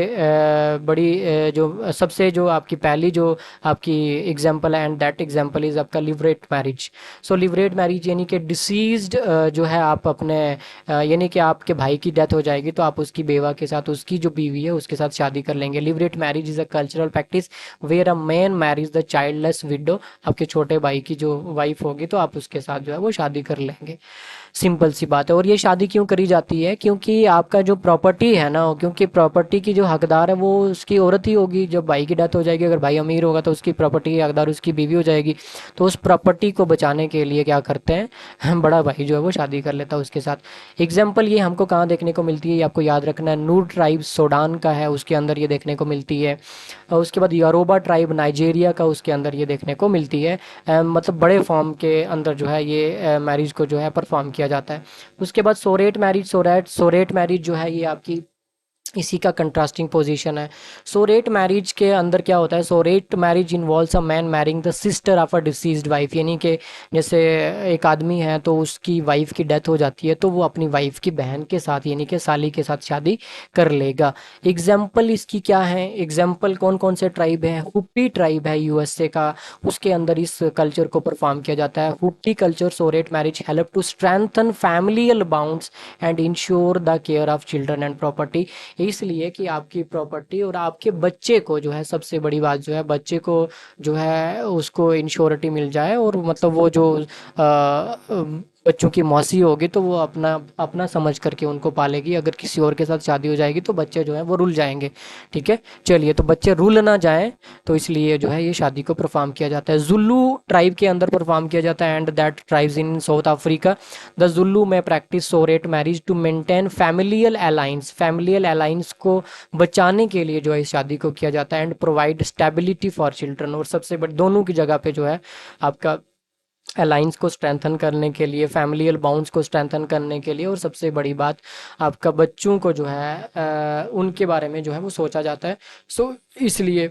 बड़ी सबसे जो आपकी पहली जो आपकी एग्जांपल है, एंड दैट एग्जांपल इज़ आपका लिवरेट मैरिज। सो लिवरेट मैरिज यानी कि डिसीज्ड जो है आप अपने यानी कि आपके भाई की डेथ हो जाएगी तो आप उसकी बेवा के साथ, उसकी जो बीवी है उसके साथ शादी कर लेंगे। Levirate marriage is a cultural practice where a man marriage the childless widow. आपके छोटे भाई की जो वाइफ होगी तो आप उसके साथ जो है वो शादी कर लेंगे। सिंपल सी बात है। और ये शादी क्यों करी जाती है, क्योंकि आपका जो प्रॉपर्टी है ना, क्योंकि प्रॉपर्टी की जो हकदार है वो उसकी औरत ही होगी। जब भाई की डेथ हो जाएगी, अगर भाई अमीर होगा तो उसकी प्रॉपर्टी की हकदार उसकी बीवी हो जाएगी। तो उस प्रॉपर्टी को बचाने के लिए क्या करते हैं, बड़ा भाई जो है वो शादी कर लेता है उसके साथ। एग्जाम्पल ये हमको कहाँ देखने को मिलती है, ये आपको याद रखना है। नूर ट्राइब सूडान का है, उसके अंदर ये देखने को मिलती है। और उसके बाद योरुबा ट्राइब नाइजेरिया का, उसके अंदर ये देखने को मिलती है। मतलब बड़े फॉर्म के अंदर जो है ये मैरिज को जो है परफॉर्म किया जाता है। उसके बाद सोरेट मैरिज, सोरेट मैरिज जो है ये आपकी इसी का कंट्रास्टिंग पोजीशन है। सोरेट मैरिज के अंदर क्या होता है, sororate marriage involves a man marrying the sister of a deceased wife, यानी कि जैसे एक आदमी है तो उसकी वाइफ की डेथ हो जाती है तो वो अपनी वाइफ की बहन के साथ यानी कि साली के साथ शादी कर लेगा। एग्जाम्पल इसकी क्या है, एग्जाम्पल कौन कौन से ट्राइब है, हुप्पी ट्राइब है यूएसए का, उसके अंदर इस कल्चर को परफॉर्म किया जाता है। Hopi culture sororate marriage help to strengthen familial bounds and ensure the care of children and property. इसलिए कि आपकी प्रॉपर्टी और आपके बच्चे को जो है, सबसे बड़ी बात जो है, बच्चे को जो है उसको इंश्योरिटी मिल जाए, और मतलब वो जो बच्चों की मौसी होगी तो वो अपना अपना समझ करके उनको पालेगी। अगर किसी और के साथ शादी हो जाएगी तो बच्चे जो हैं वो रुल जाएंगे। ठीक है। चलिए, तो बच्चे रुल ना जाएं तो इसलिए जो है ये शादी को परफॉर्म किया जाता है। जुल्लू ट्राइब के अंदर परफॉर्म किया जाता है, and that tribes in South Africa. The Zulu में practice sororate marriage to maintain familial alliance, familial alliance को बचाने के लिए जो है इस शादी को किया जाता है, and provide stability for children. और सबसे बड़ी दोनों की जगह पे जो है आपका अलाइंस को स्ट्रेंथन करने के लिए, फैमिलियल बाउंड्स को स्ट्रेंथन करने के लिए, और सबसे बड़ी बात आपका बच्चों को जो है उनके बारे में जो है वो सोचा जाता है। सो इसलिए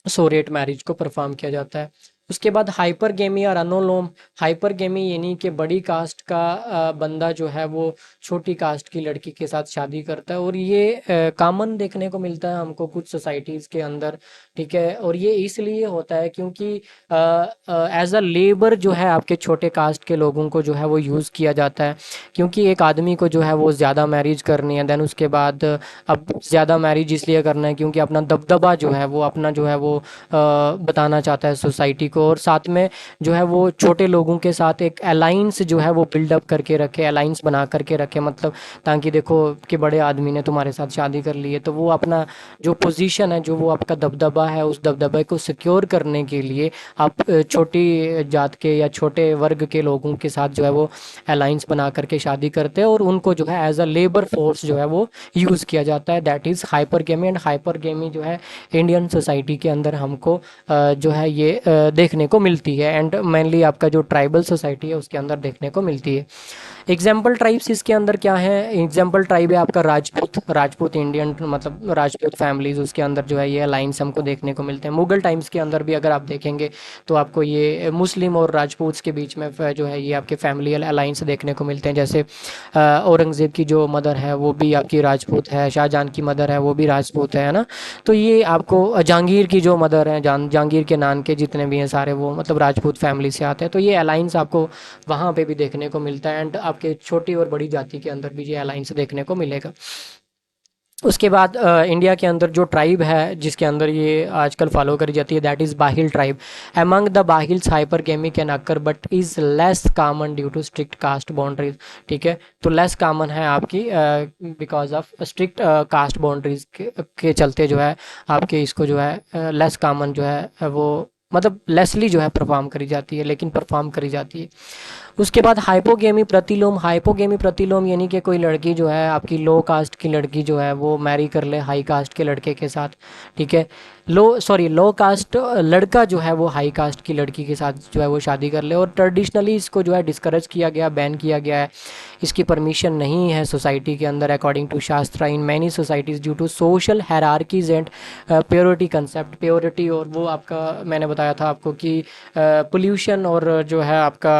सोरेट मैरिज को परफॉर्म किया जाता है। उसके बाद हाइपरगेमी और अनोलोम। हाइपरगेमी यानी कि बड़ी कास्ट का बंदा जो है वो छोटी कास्ट की लड़की के साथ शादी करता है, और ये कॉमन देखने को मिलता है हमको कुछ सोसाइटीज़ के अंदर। ठीक है। और ये इसलिए होता है क्योंकि एज अ लेबर जो है आपके छोटे कास्ट के लोगों को जो है वो यूज़ किया जाता है, क्योंकि एक आदमी को जो है वो ज़्यादा मैरिज करनी है, देन उसके बाद अब ज़्यादा मैरिज इसलिए करना है क्योंकि अपना दबदबा जो है वो अपना जो है वो बताना चाहता है सोसाइटी को, और साथ में जो है वो छोटे लोगों के साथ एक अलाइंस जो है वो बिल्डअप करके रखे, अलाइंस बना करके रखे, मतलब ताकि देखो कि बड़े आदमी ने तुम्हारे साथ शादी कर ली है तो वो अपना जो पोजीशन है, जो वो आपका दबदबा है, उस दबदबे को सिक्योर करने के लिए आप छोटी जात के या छोटे वर्ग के लोगों के साथ जो है वो अलाइंस बना करके शादी करते हैं, और उनको जो है एज अ लेबर फोर्स जो है वो यूज़ किया जाता है। That is hypergamy. And hypergamy जो है इंडियन सोसाइटी के अंदर हमको जो है ये देखने को मिलती है, एंड मेनली आपका जो ट्राइबल सोसाइटी है उसके अंदर देखने को मिलती है। एग्जाम्पल ट्राइब्स इसके अंदर क्या है? एग्जाम्पल ट्राइब है आपका राजपूत। राजपूत इंडियन मतलब राजपूत फैमिलीज, उसके अंदर जो है ये अलाइंस हमको देखने को मिलते हैं। मुगल टाइम्स के अंदर भी अगर आप देखेंगे तो आपको ये मुस्लिम और राजपूत के बीच में जो है ये आपके फैमिली अलाइंस देखने को मिलते हैं। जैसे औरंगज़ेब की जो मदर है वो भी आपकी राजपूत है, शाहजहां की मदर है वो भी राजपूत है ना। तो ये आपको जहांगीर की जो मदर है, जहांगीर के नान के जितने भी हैं सारे वो मतलब राजपूत फैमिली से आते हैं। तो ये अलाइंस आपको वहाँ पे भी देखने को मिलता है, एंड आपके छोटी और बड़ी जाति के अंदर भी ये अलाइंस देखने को मिलेगा। उसके बाद इंडिया के अंदर जो ट्राइब है जिसके अंदर ये आजकल फॉलो करी जाती है, that is Bhil tribe. Among the Bhils hypergamy can occur but is less common due to strict caste boundaries. ठीक है, तो लेस कॉमन है आपकी because of strict caste boundaries के चलते जो है आपके इसको जो है लेस कॉमन जो है वो मतलब लेसली जो है परफॉर्म करी जाती है, लेकिन परफॉर्म करी जाती है। उसके बाद हाइपोगेमी प्रतिलोम। हाइपोगेमी प्रतिलोम यानी कि कोई लड़की जो है आपकी लो कास्ट की लड़की जो है वो मैरी कर ले हाई कास्ट के लड़के के साथ। ठीक है, लो कास्ट लड़का जो है वो हाई कास्ट की लड़की के साथ जो है वो शादी कर ले, और ट्रेडिशनली इसको जो है डिस्करेज किया गया, बैन किया गया है। इसकी परमिशन नहीं है सोसाइटी के अंदर according to shastra in many societies due to social hierarchies and purity concept. Purity और वो आपका मैंने बताया था आपको कि पोल्यूशन और जो है आपका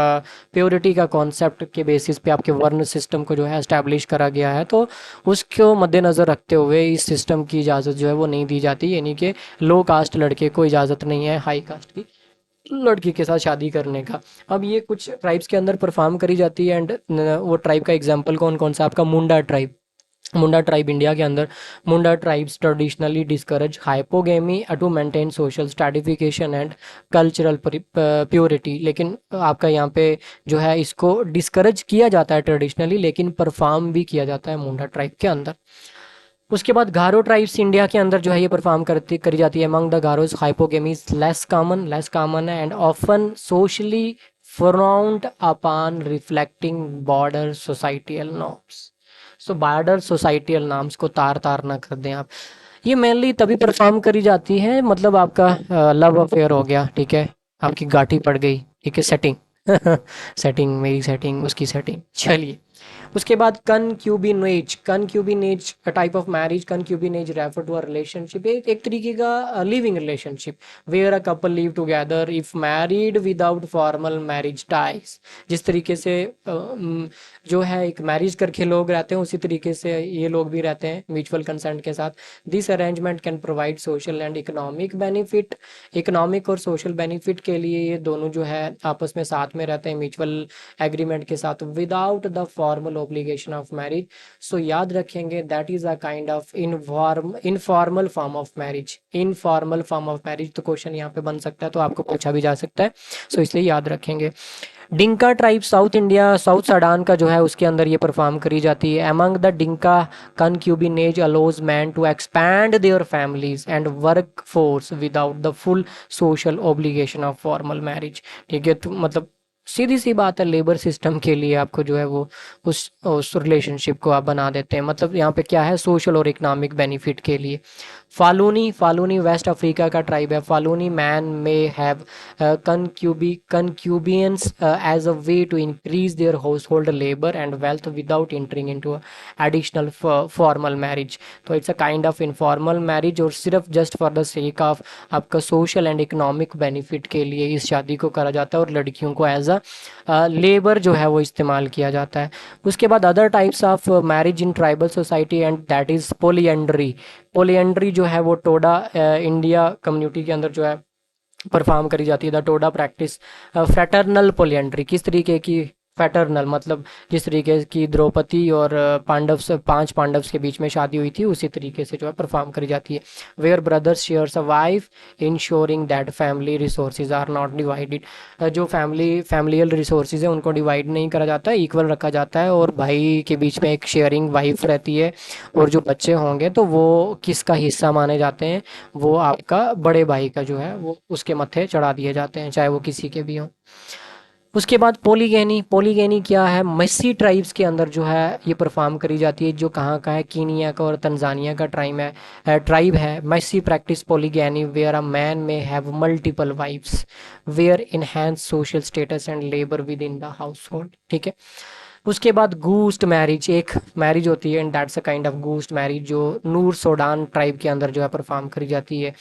प्योरिटी का कॉन्सेप्ट के बेसिस पे आपके वर्ण सिस्टम को जो है एस्टैब्लिश करा गया है। तो उसको मद्देनज़र रखते हुए इस सिस्टम की इजाज़त जो है वो नहीं दी जाती, यानी कि लो कास्ट लड़के को इजाज़त नहीं है हाई कास्ट की लड़की के साथ शादी करने का। अब ये कुछ ट्राइब्स के अंदर परफॉर्म करी जाती है, एंड वो ट्राइब का एग्जांपल कौन कौन सा? आपका Munda tribe. Munda tribe India के अंदर, Munda tribes traditionally discourage hypogamy to maintain social stratification and cultural purity. लेकिन आपका यहाँ पे जो है इसको डिस्करेज किया जाता है ट्रेडिशनली, लेकिन परफॉर्म भी किया जाता है मुंडा ट्राइब के अंदर। उसके बाद गारो ट्राइब्स इंडिया के अंदर जो है ये परफॉर्म करती करी जाती है। Among the Garos hypogamy is less common है and often socially frowned upon reflecting broader societal norms. So broader societal norms को तार तार ना कर दें आप। ये मेनली तभी परफॉर्म करी जाती है मतलब आपका लव अफेयर हो गया, ठीक है, आपकी गाठी पड़ गई, ठीक है, सेटिंग सेटिंग, मेरी सेटिंग, उसकी सेटिंग, चलिए। उसके बाद concubinage. Concubinage type of marriage. Concubinage refer to a relationship, एक तरीके का living relationship where a couple live together if married without formal marriage ties. जिस तरीके से जो है एक मैरिज करके लोग रहते हैं उसी तरीके से ये लोग भी रहते हैं म्यूचुअल कंसेंट के साथ। This arrangement can provide social and economic benefit. Economic और सोशल बेनिफिट के लिए ये दोनों जो है आपस में साथ में रहते हैं म्यूचुअल एग्रीमेंट के साथ without the formal obligation of marriage. So याद रखेंगे that is a kind of informal form of marriage. Informal form of marriage तो क्वेश्चन यहाँ पे बन सकता है, तो आपको पूछा भी जा सकता है, सो इसलिए याद रखेंगे। Dinka tribe South India, South Sudan का जो है उसके अंदर ये परफॉर्म करी जाती है। Among the डिंका concubinage allows men to expand their families and workforce without the full social obligation of formal marriage। ठीक है, तो मतलब सीधी सी बात है, लेबर सिस्टम के लिए आपको जो है वो उस रिलेशनशिप को आप बना देते हैं। मतलब यहाँ पे क्या है, सोशल और इकोनॉमिक बेनिफिट के लिए। फालूनी, फालूनी वेस्ट अफ्रीका का ट्राइब है। Fulani man may have concubines as a way to increase their household labor and wealth without entering into a additional formal marriage। तो it's a kind of informal marriage, और सिर्फ just for the sake of आपका social and economic benefit के लिए इस शादी को करा जाता है, और लड़कियों को एज अ लेबर जो है वो इस्तेमाल किया जाता है। उसके बाद other types of marriage in tribal society and that is polyandry. Polyandry जो है वो टोडा इंडिया कम्युनिटी के अंदर जो है परफॉर्म करी जाती है। The Toda practice fraternal polyandry. किस तरीके की पैटर्नल, मतलब जिस तरीके की द्रौपदी और पांडव से 5 पांडव के बीच में शादी हुई थी उसी तरीके से जो है परफॉर्म करी जाती है। Where brothers shares a wife insuring that family resources are not divided. जो फैमिलियल रिसोर्सेज है उनको डिवाइड नहीं करा जाता, इक्वल रखा जाता है, और भाई के बीच में एक शेयरिंग वाइफ रहती है। और जो बच्चे होंगे तो वो किसका हिस्सा माने जाते हैं, वो आपका बड़े भाई का जो है वो उसके मत्थे चढ़ा दिए जाते हैं, चाहे वो किसी के भी हों। उसके बाद पोलीगैनी। पोलीगैनी क्या है, मस्सी ट्राइब्स के अंदर जो है ये परफॉर्म करी जाती है, जो कहाँ का है, कीनिया का और तंजानिया का ट्राइब है। Maasai practice polygyny where a man may have multiple wives where enhance social status and labour within the household. ठीक है। उसके बाद गूस्ट मैरिज, एक मैरिज होती है and that's a kind of ghost marriage, जो Nuer सोडान tribe के अंदर जो है परफॉर्म करी जाती है।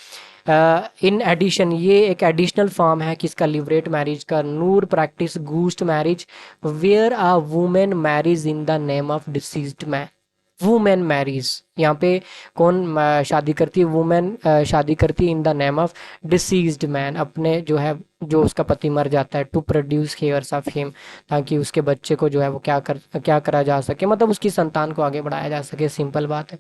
इन एडिशन, ये एक एडिशनल फॉर्म है किसका, लिवरेट मैरिज का। Nuer practice ghost marriage where a women marriage in the name of deceased man. Women marriage, यहाँ पे कौन शादी करती है, वुमेन शादी करती है in the name of deceased man, अपने जो है जो उसका पति मर जाता है, to produce heirs of him, ताकि उसके बच्चे को जो है वो क्या करा जा सके, मतलब उसकी संतान को आगे बढ़ाया जा सके, सिंपल बात है।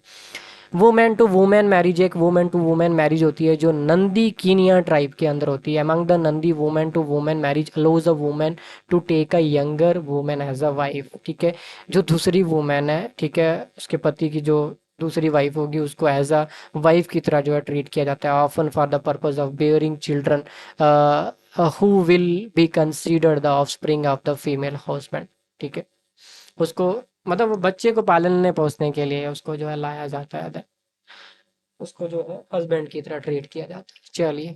वुमेन टू वुमेन मैरिज, एक वुमेन टू वुमेन मैरिज होती है जो नंदी कीनिया ट्राइब के अंदर होती है। Among the Nandi women to women marriage allows a women to take a younger women as a wife. ठीक है। जो दूसरी वुमेन है, ठीक है, उसके पति की जो दूसरी वाइफ होगी उसको एज अ वाइफ की तरह जो है ट्रीट किया जाता है, often for the purpose of bearing children who will be considered the offspring of the female husband. ठीक है। उसको मतलब वो बच्चे को पालने पोसने के लिए उसको जो है लाया जाता है, उसको जो है हस्बैंड की तरह ट्रीट किया जाता है। चलिए,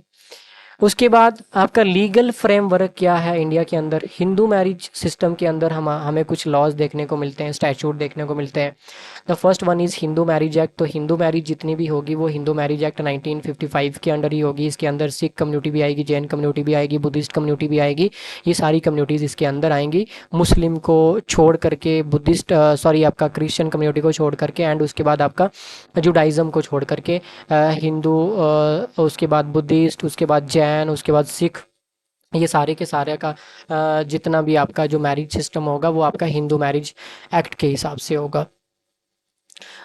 उसके बाद आपका लीगल फ्रेमवर्क क्या है इंडिया के अंदर। हिंदू मैरिज सिस्टम के अंदर हमें कुछ लॉज देखने को मिलते हैं, स्टैचूट देखने को मिलते हैं। The first one is Hindu marriage act. तो हिंदू मैरिज जितनी भी होगी वो हिंदू मैरिज एक्ट 1955 के अंडर ही होगी। इसके अंदर सिख कम्युनिटी भी आएगी, जैन कम्युनिटी भी आएगी, बुद्धिस्ट कम्युनिटी भी आएगी, ये सारी कम्युनिटीज़ इसके अंदर आएंगी। मुस्लिम को छोड़ करके, बुद्धिस्ट सॉरी आपका क्रिश्चियन कम्युनिटी को छोड़ करके, एंड उसके बाद आपका जुडाइज़म को छोड़ करके हिंदू, उसके बाद बुद्धिस्ट, उसके बाद जैन, उसके बाद सिख, ये सारे के सारे का जितना भी आपका जो मैरिज सिस्टम होगा वो आपका हिंदू मैरिज एक्ट के हिसाब से होगा।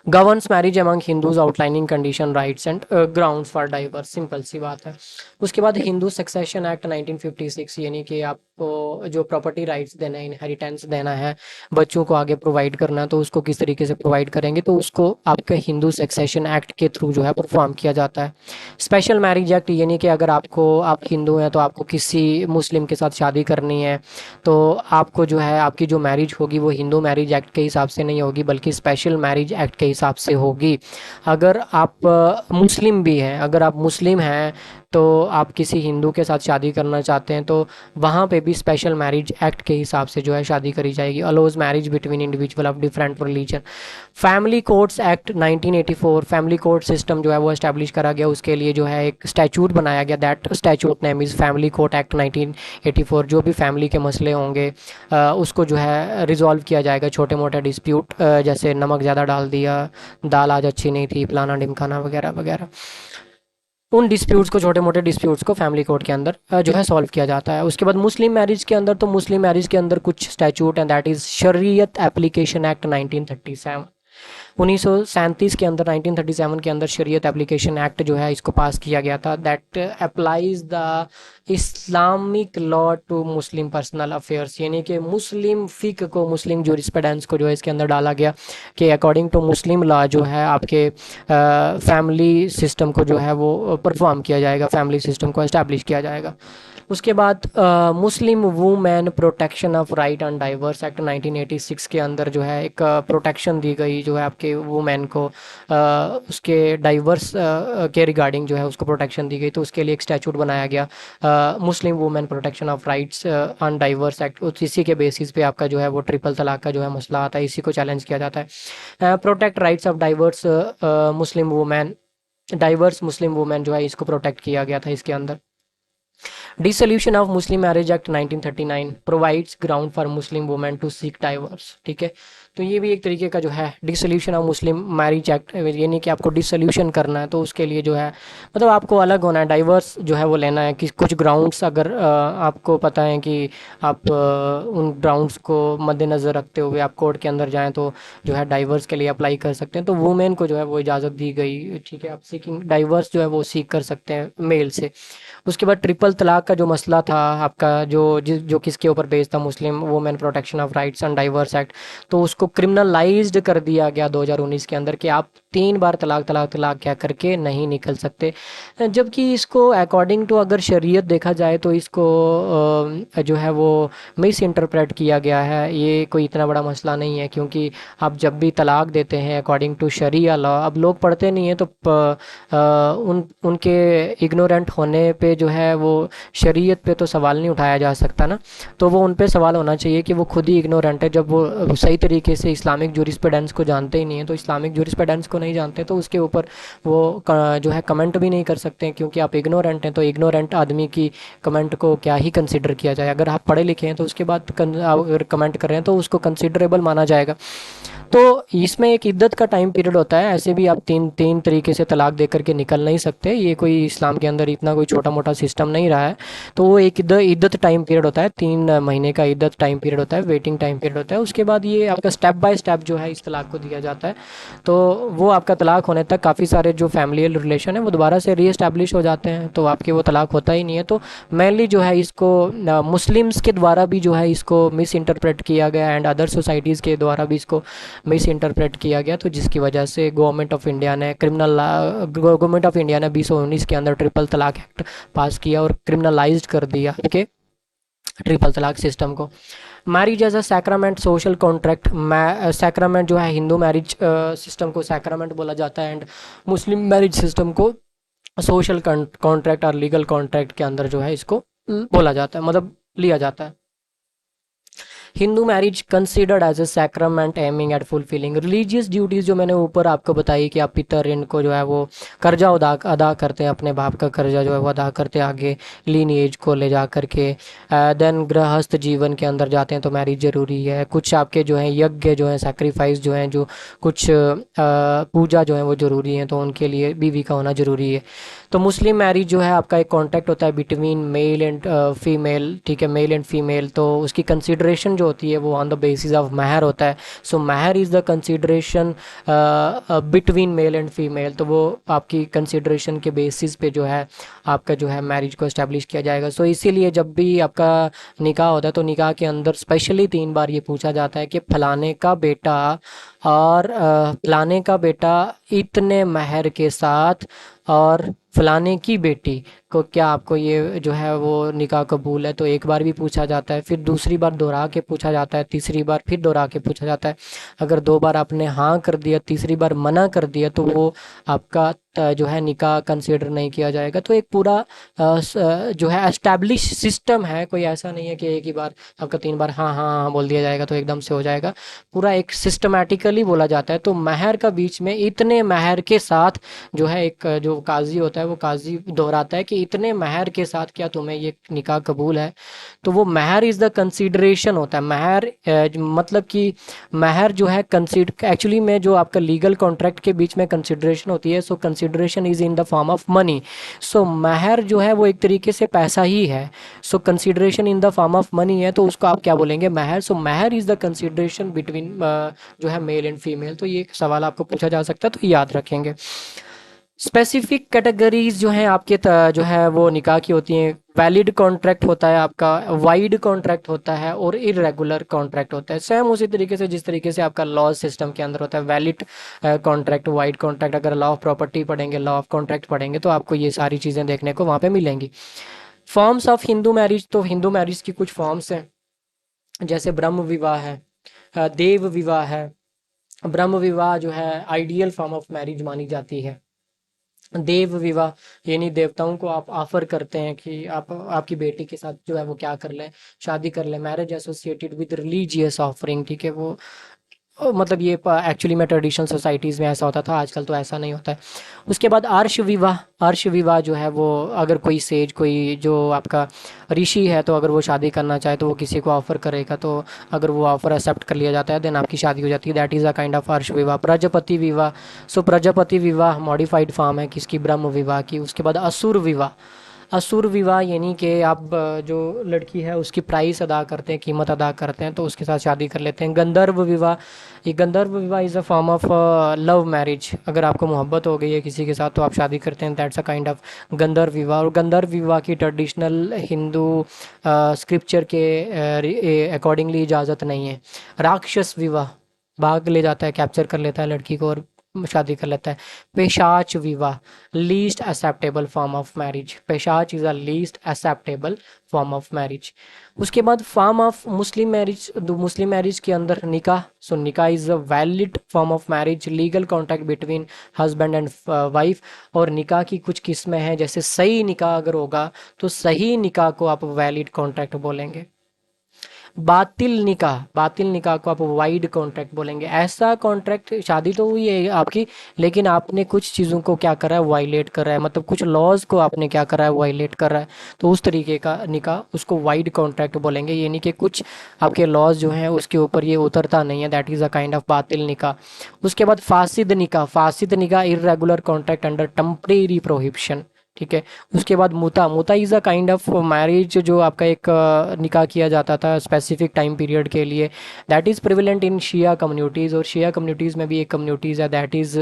Governs marriage among Hindus outlining condition rights and grounds for divorce, simple सी बात है। उसके बाद हिंदू सक्सेशन एक्ट 1956, यानी कि आपको जो प्रॉपर्टी राइट्स देना है, इनहेरिटेंस देना है, बच्चों को आगे प्रोवाइड करना है, तो उसको किस तरीके से प्रोवाइड करेंगे, तो उसको आपके हिंदू सक्सेशन एक्ट के थ्रू जो है परफॉर्म किया जाता है। स्पेशल मैरिज एक्ट, यानी कि अगर आप हिंदू हैं तो आपको किसी मुस्लिम के साथ शादी करनी है, तो आपको जो है आपकी जो मैरिज होगी वो हिंदू मैरिज एक्ट के हिसाब से नहीं होगी बल्कि स्पेशल मैरिज एक्ट के हिसाब से होगी। अगर आप मुस्लिम भी हैं, अगर आप मुस्लिम हैं तो आप किसी हिंदू के साथ शादी करना चाहते हैं तो वहाँ पे भी स्पेशल मैरिज एक्ट के हिसाब से जो है शादी करी जाएगी। Allows marriage between individual of different religion. Family courts act 1984, family court system जो है वो एस्टैब्लिश करा गया, उसके लिए जो है एक स्टैचूट बनाया गया, that statute name is family court act 1984। जो भी फैमिली के मसले होंगे उसको जो है रिजॉल्व किया जाएगा, छोटे मोटे डिस्प्यूट, जैसे नमक ज़्यादा डाल दिया, दाल आज अच्छी नहीं थी, फलाना ढिमकाना वगैरह वगैरह, उन डिस्प्यूट्स को, छोटे मोटे डिस्प्यूट्स को फैमिली कोर्ट के अंदर जो है सॉल्व किया जाता है। उसके बाद मुस्लिम मैरिज के अंदर, तो मुस्लिम मैरिज के अंदर कुछ स्टैचूट एंड दैट इज़ शरीयत एप्लीकेशन एक्ट 1937। 1937 के अंदर, 1937 के अंदर शरीयत एप्लीकेशन एक्ट जो है इसको पास किया गया था, that applies the Islamic law to Muslim personal affairs, यानी कि मुस्लिम फ़िक को, मुस्लिम जूरिस्प्रूडेंस को जो है इसके अंदर डाला गया कि अकॉर्डिंग टू मुस्लिम लॉ जो है आपके फैमिली सिस्टम को जो है वो परफॉर्म किया जाएगा, फैमिली सिस्टम को एस्टैब्लिश किया जाएगा। उसके बाद Muslim women protection of right on diverse act 1986 के अंदर जो है एक प्रोटेक्शन दी गई जो है आपके वुमेन को, उसके डाइवर्स के रिगार्डिंग जो है उसको प्रोटेक्शन दी गई, तो उसके लिए एक स्टैचूट बनाया गया, Muslim women protection of rights on diverse act. इसी के बेसिस पे आपका जो है वो ट्रिपल तलाक का जो है मसला आता है, इसी को चैलेंज किया जाता है। Protect rights of divorce Muslim women, divorce Muslim women जो है इसको प्रोटेक्ट किया गया था इसके अंदर। Dissolution of Muslim marriage act 1939 provides ground for Muslim women to seek divorce. ठीक है। तो ये भी एक तरीके का जो है dissolution of Muslim marriage act, यानी कि आपको डिसोल्यूशन करना है तो उसके लिए जो है मतलब आपको अलग होना है, डाइवर्स जो है वो लेना है कि कुछ ग्राउंड्स अगर आपको पता है कि आप उन ग्राउंड्स को मद्देनज़र रखते हुए आप कोर्ट के अंदर जाएँ तो जो है डाइवर्स के लिए अप्लाई कर सकते हैं। तो वुमेन को जो है वो इजाज़त दी गई, ठीक है, आप सीकिंग डाइवर्स जो है वो सीख कर सकते हैं मेल से। उसके बाद ट्रिपल तलाक का जो मसला था आपका, जो किसके ऊपर बेस्ड था, Muslim women protection of rights and diverse act, तो उसको क्रिमिनलाइज्ड कर दिया गया 2019 के अंदर कि आप 3 बार तलाक तलाक तलाक क्या करके नहीं निकल सकते। जबकि इसको अकॉर्डिंग टू अगर शरीयत देखा जाए तो इसको जो है वो मिस इंटरप्रेट किया गया है। ये कोई इतना बड़ा मसला नहीं है, क्योंकि आप जब भी तलाक देते हैं अकॉर्डिंग टू शरिया लॉ, अब लोग पढ़ते नहीं हैं तो उनके इग्नोरेंट होने पे जो है वो शरीयत पे तो सवाल नहीं उठाया जा सकता ना। तो वो उन पे सवाल होना चाहिए कि वो खुद ही इग्नोरेंट है, जब वो सही तरीके से इस्लामिक जूरिस्प्रूडेंस को जानते ही नहीं है। तो इस्लामिक जूरिस्प्रूडेंस को नहीं जानते तो उसके ऊपर वो जो है कमेंट भी नहीं कर सकते हैं, क्योंकि आप इग्नोरेंट हैं। तो इग्नोरेंट आदमी की कमेंट को क्या ही कंसिडर किया जाए। अगर आप पढ़े लिखे हैं तो उसके बाद अगर कमेंट कर रहे हैं तो उसको कंसिडरेबल माना जाएगा। तो इसमें एक इद्दत का टाइम पीरियड होता है। ऐसे भी आप तीन तीन तरीके से तलाक दे करके निकल नहीं सकते, ये कोई इस्लाम के अंदर इतना कोई छोटा मोटा सिस्टम नहीं रहा है। तो वो एक इद्दत टाइम पीरियड होता है, 3 महीने का इद्दत टाइम पीरियड होता है, वेटिंग टाइम पीरियड होता है। उसके बाद ये आपका स्टेप बाय स्टेप जो है इस तलाक को दिया जाता है। तो वो आपका तलाक होने तक काफ़ी सारे जो फैमिलियल रिलेशन है वो दोबारा से री हो जाते हैं, तो आपके वो तलाक होता ही नहीं है। तो मेनली जो है इसको मुस्लिम्स के द्वारा भी जो है इसको मिस इंटरप्रेट किया गया एंड अदर सोसाइटीज़ के द्वारा भी इसको मिस इंटरप्रेट किया गया। तो जिसकी वजह से गवर्नमेंट ऑफ इंडिया ने 2019 के अंदर ट्रिपल तलाक एक्ट पास किया और क्रिमिनलाइज्ड कर दिया के ट्रिपल तलाक सिस्टम को। Marriage as a sacrament social contract, sacrament जो है हिंदू मैरिज सिस्टम को सैक्रामेंट बोला जाता है एंड मुस्लिम मैरिज सिस्टम को सोशल कॉन्ट्रैक्ट और लीगल कॉन्ट्रैक्ट के अंदर जो है इसको बोला जाता है, मतलब लिया जाता है। Hindu marriage considered as a sacrament aiming at fulfilling religious duties, जो मैंने ऊपर आपको बताई कि आप पितर इनको जो है वो कर्जा अदा करते हैं, अपने बाप का कर्जा जो है वो अदा करते हैं आगे लीनिएज को ले जा करके। देन गृहस्थ जीवन के अंदर जाते हैं तो मैरिज ज़रूरी है। कुछ आपके जो है यज्ञ जो है सैक्रिफाइस जो है, जो कुछ पूजा जो है वो ज़रूरी है, तो उनके लिए बीवी का होना ज़रूरी है। तो मुस्लिम मैरिज जो है आपका एक कॉन्टैक्ट होता है बिटवीन मेल एंड फीमेल, ठीक है, मेल एंड फीमेल। तो उसकी कंसिडरेशन जो होती है वो ऑन द बेसिस ऑफ महर होता है। सो महर is the consideration between male and female. तो वो आपकी कंसिडरेशन के बेसिस पे जो है आपका जो है मैरिज को इस्टेब्लिश किया जाएगा। सो इसीलिए जब भी आपका निकाह होता है तो निकाह के अंदर स्पेशली 3 बार ये पूछा जाता है कि फलाने का बेटा और फलाने का बेटा इतने महर के साथ और फलाने की बेटी को क्या आपको ये जो है वो निकाह कबूल है। तो एक बार भी पूछा जाता है, फिर दूसरी बार दोहरा के पूछा जाता है, तीसरी बार फिर दोहरा के पूछा जाता है। अगर 2 बार आपने हाँ कर दिया, तीसरी बार मना कर दिया, तो वो आपका जो है निकाह कंसिडर नहीं किया जाएगा। तो एक पूरा जो है एस्टैब्लिश सिस्टम है, कोई ऐसा नहीं है कि एक ही बार आपका 3 बार हाँ हाँ हाँ बोल दिया जाएगा तो एकदम से हो जाएगा। पूरा एक सिस्टमैटिकली बोला जाता है। तो महर का बीच में इतने महर के साथ जो है एक जो काजी होता है वो काजी दोहराता है कि इतने महर के साथ क्या तुम्हें ये निकाह कबूल है। तो वो महर इज़ द कंसीडरेशन होता है। महर मतलब कि महर जो है कंसीडर एक्चुअली में जो आपका लीगल कॉन्ट्रैक्ट के बीच में कंसीडरेशन होती है, so consideration is in the form of money. So महर जो है वो एक तरीके से पैसा ही है। So consideration in the form of money है तो उसको आप क्या बोलेंगे, महर। सो महर इज़ द कंसीडरेशन बिटवीन जो है मेल एंड फीमेल। तो ये सवाल आपको पूछा जा सकता है, तो याद रखेंगे। स्पेसिफिक कैटेगरीज जो हैं आपके जो है वो निकाह की होती हैं। वैलिड कॉन्ट्रैक्ट होता है आपका, वाइड कॉन्ट्रैक्ट होता है और इरेगुलर कॉन्ट्रैक्ट होता है। सेम उसी तरीके से जिस तरीके से आपका लॉ सिस्टम के अंदर होता है वैलिड कॉन्ट्रैक्ट, वाइड कॉन्ट्रैक्ट। अगर लॉ ऑफ प्रॉपर्टी पढ़ेंगे, लॉ ऑफ कॉन्ट्रैक्ट पढ़ेंगे तो आपको ये सारी चीज़ें देखने को वहाँ पे मिलेंगी। फॉर्म्स ऑफ हिंदू मैरिज, तो हिंदू मैरिज की कुछ फॉर्म्स हैं, जैसे ब्रह्म विवाह है, देव विवाह है। ब्रह्म विवाह जो है आइडियल फॉर्म ऑफ मैरिज मानी जाती है। देव विवाह यानी देवताओं को आप ऑफर करते हैं कि आप आपकी बेटी के साथ जो है वो क्या कर लें, शादी कर लें। Marriage associated with religious offering, ठीक है, वो मतलब ये एक्चुअली में ट्रेडिशनल सोसाइटीज़ में ऐसा होता था, आजकल तो ऐसा नहीं होता है। उसके बाद आर्ष विवाह। आर्ष विवाह जो है वो, अगर कोई सेज, कोई जो आपका ऋषि है, तो अगर वो शादी करना चाहे तो वो किसी को ऑफर करेगा, तो अगर वो ऑफर एक्सेप्ट कर लिया जाता है देन आपकी शादी हो जाती है। That is a kind of आर्ष विवाह। प्रजापति विवाह। सो प्रजापति विवाह मॉडिफाइड फॉर्म है किसकी, ब्रह्म विवाह की। उसके बाद असुर विवाह। असुर विवाह यानी कि आप जो लड़की है उसकी प्राइस अदा करते हैं, कीमत अदा करते हैं, तो उसके साथ शादी कर लेते हैं। गंधर्व विवाह। ये गंधर्व विवाह is a form of love marriage. अगर आपको मोहब्बत हो गई है किसी के साथ तो आप शादी करते हैं, दैट्स अ काइंड ऑफ गंधर्व विवाह। और गंधर्व विवाह की ट्रेडिशनल हिंदू स्क्रिप्चर के अकॉर्डिंगली इजाज़त नहीं है। राक्षस विवाह, भाग ले जाता है, कैप्चर कर लेता है लड़की को और शादी कर लेता है। पेशाच विवाह, least acceptable form of marriage. पेशाच is a least acceptable form of marriage. उसके बाद form of Muslim marriage. Muslim marriage के अंदर निकाह। सो निकाह is a valid form of marriage, legal contract between husband and wife. और निकाह की कुछ किस्में हैं, जैसे सही निकाह अगर होगा तो सही निकाह को आप वैलिड कॉन्ट्रैक्ट बोलेंगे। बातिल निकाह, बातिल निकाह को आप वाइड कॉन्ट्रैक्ट बोलेंगे। ऐसा कॉन्ट्रैक्ट, शादी तो हुई है आपकी, लेकिन आपने कुछ चीज़ों को क्या करा है, वायलेट कर रहा है, मतलब कुछ लॉज को आपने क्या करा है, वायलेट कर रहा है, तो उस तरीके का निकाह उसको वाइड कॉन्ट्रैक्ट बोलेंगे। यानी कि कुछ आपके लॉज जो हैं उसके ऊपर ये उतरता नहीं है, that is a kind of बातिल निकाह। उसके बाद फासिद निकाह। फासिद निकाह irregular contract under temporary prohibition. ठीक है। उसके बाद मुता। मुता is a kind of marriage, जो आपका एक निकाह किया जाता था स्पेसिफिक टाइम पीरियड के लिए। That is prevalent in Shia communities. और शिया कम्युनिटीज़ में भी एक कम्युनिटीज़ है, दैट इज़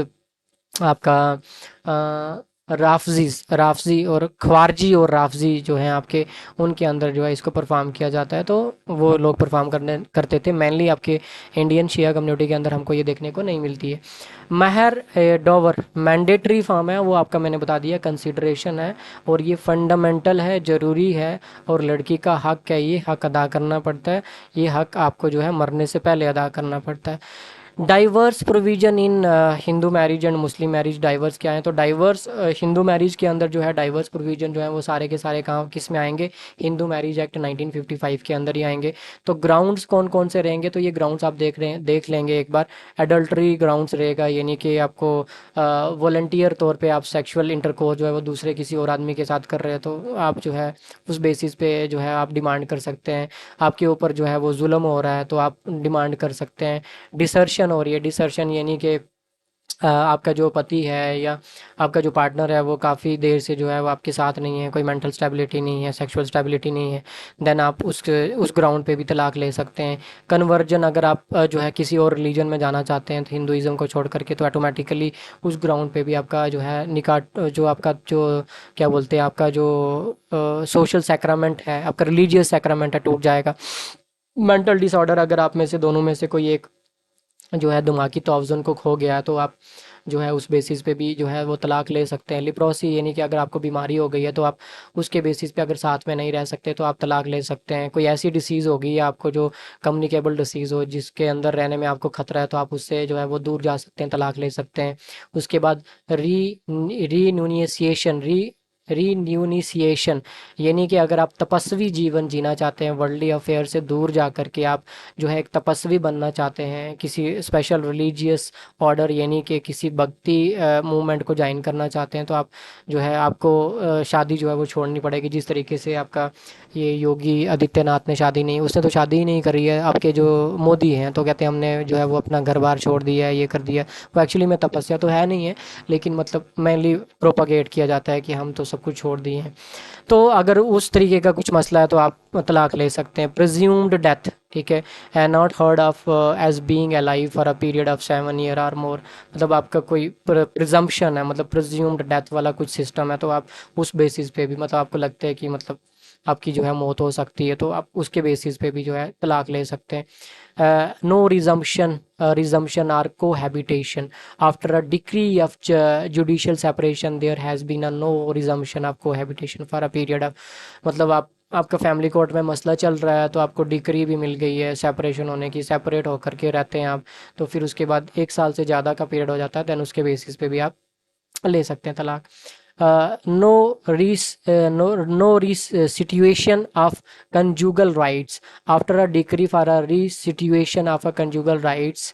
आपका राफजीज, राफजी और ख्वारजी और राफजी जो हैं आपके, उनके अंदर जो है इसको परफॉर्म किया जाता है। तो वो लोग परफॉर्म करते थे। मेनली आपके इंडियन शिया कम्युनिटी के अंदर हमको ये देखने को नहीं मिलती है। महर डॉवर मैंडेटरी फॉर्म है, वो आपका मैंने बता दिया, कंसिडरेशन है, और ये फंडामेंटल है, ज़रूरी है, और लड़की का हक है, ये हक अदा करना पड़ता है। ये हक आपको जो है मरने से पहले अदा करना पड़ता है। Diverse provision in Hindu marriage and Muslim marriage. Diverse क्या है, तो डाइवर्स हिंदू मैरिज के अंदर जो है डाइवर्स प्रोविजन जो है वो सारे के सारे कहाँ किस में आएंगे, हिंदू मैरिज एक्ट 1955 के अंदर ही आएंगे। तो ग्राउंड्स कौन कौन से रहेंगे, तो ये ग्राउंड्स आप देख लेंगे एक बार। एडल्ट्री ग्राउंड्स रहेगा, यानी कि आपको वॉलंटियर तौर पे आप सेक्सुअल इंटरकोर्स जो है वो दूसरे किसी और आदमी के साथ कर रहे हैं, तो आप जो है उस बेसिस पे जो है आप डिमांड कर सकते हैं। आपके ऊपर जो है वो जुल्म हो रहा है तो आप डिमांड कर सकते हैं। डिसर्शन हो रही है, डिसर्शन यानी कि आपका जो पति है या आपका जो पार्टनर है वो काफ़ी देर से जो है वो आपके साथ नहीं है, कोई मेंटल स्टेबिलिटी नहीं है, सेक्सुअल स्टेबिलिटी नहीं है, देन आप उस ग्राउंड पे भी तलाक ले सकते हैं। कन्वर्जन, अगर आप जो है किसी और रिलीजन में जाना चाहते हैं तो हिंदुइज्म को छोड़ करके, तो ऑटोमेटिकली उस ग्राउंड पे भी आपका जो है निकाह, जो आपका जो क्या बोलते हैं, आपका जो सोशल सैक्रामेंट है, आपका रिलीजियस सैक्रामेंट है, टूट जाएगा। मेंटल डिसऑर्डर, अगर आप में से दोनों में से कोई एक जो है दिमागी तवज़ुन को खो गया है तो आप जो है उस बेसिस पे भी जो है वो तलाक ले सकते हैं। लिप्रोसी यानी कि अगर आपको बीमारी हो गई है तो आप उसके बेसिस पे अगर साथ में नहीं रह सकते तो आप तलाक ले सकते हैं। कोई ऐसी डिसीज़ होगी या आपको जो कम्युनिकेबल डिसीज़ हो जिसके अंदर रहने में आपको खतरा है, तो आप उससे जो है वो दूर जा सकते हैं, तलाक ले सकते हैं। उसके बाद रीन्यूनिएशन, रीन्यूनिसिएशन यानी कि अगर आप तपस्वी जीवन जीना चाहते हैं, वर्ल्डली अफेयर से दूर जा कर के आप जो है एक तपस्वी बनना चाहते हैं, किसी स्पेशल रिलीजियस ऑर्डर यानी कि किसी भक्ति मूवमेंट को ज्वाइन करना चाहते हैं, तो आप जो है आपको शादी जो है वो छोड़नी पड़ेगी। जिस तरीके से आपका ये योगी आदित्यनाथ ने शादी नहीं, उसने तो शादी ही नहीं करी है। आपके जो मोदी हैं तो कहते हैं हमने जो है वो अपना घर बार छोड़ दिया है, ये कर दिया। वो एक्चुअली में तपस्या तो है नहीं है, लेकिन मतलब मेनली प्रोपागेट किया जाता है कि हम तो सब कुछ छोड़ दिए हैं। तो अगर उस तरीके का कुछ मसला है तो आप तलाक ले सकते हैं। प्रिज्यूम्ड डेथ, ठीक है, है not heard of as being alive for a period of 7 year और मोर। मतलब आपका कोई प्रिजम्पशन है, मतलब प्रिज्यूम्ड डेथ वाला कुछ सिस्टम है, तो आप उस बेसिस पे भी, मतलब आपको लगता है कि मतलब आपकी जो है मौत हो सकती है, तो आप उसके बेसिस पे भी जो है तलाक ले सकते हैं। No resumption, resumption or cohabitation after a decree of judicial separation there has been a no resumption of cohabitation for a period of, मतलब आपका फैमिली कोर्ट में मसला चल रहा है तो आपको डिक्री भी मिल गई है सेपरेशन होने की, सेपरेट होकर के रहते हैं आप, तो फिर उसके बाद 1 साल से ज़्यादा का पीरियड हो जाता है, देन उसके बेसिस पे भी आप ले सकते हैं तलाक। no restitution of conjugal rights after a decree for a restitution of a conjugal rights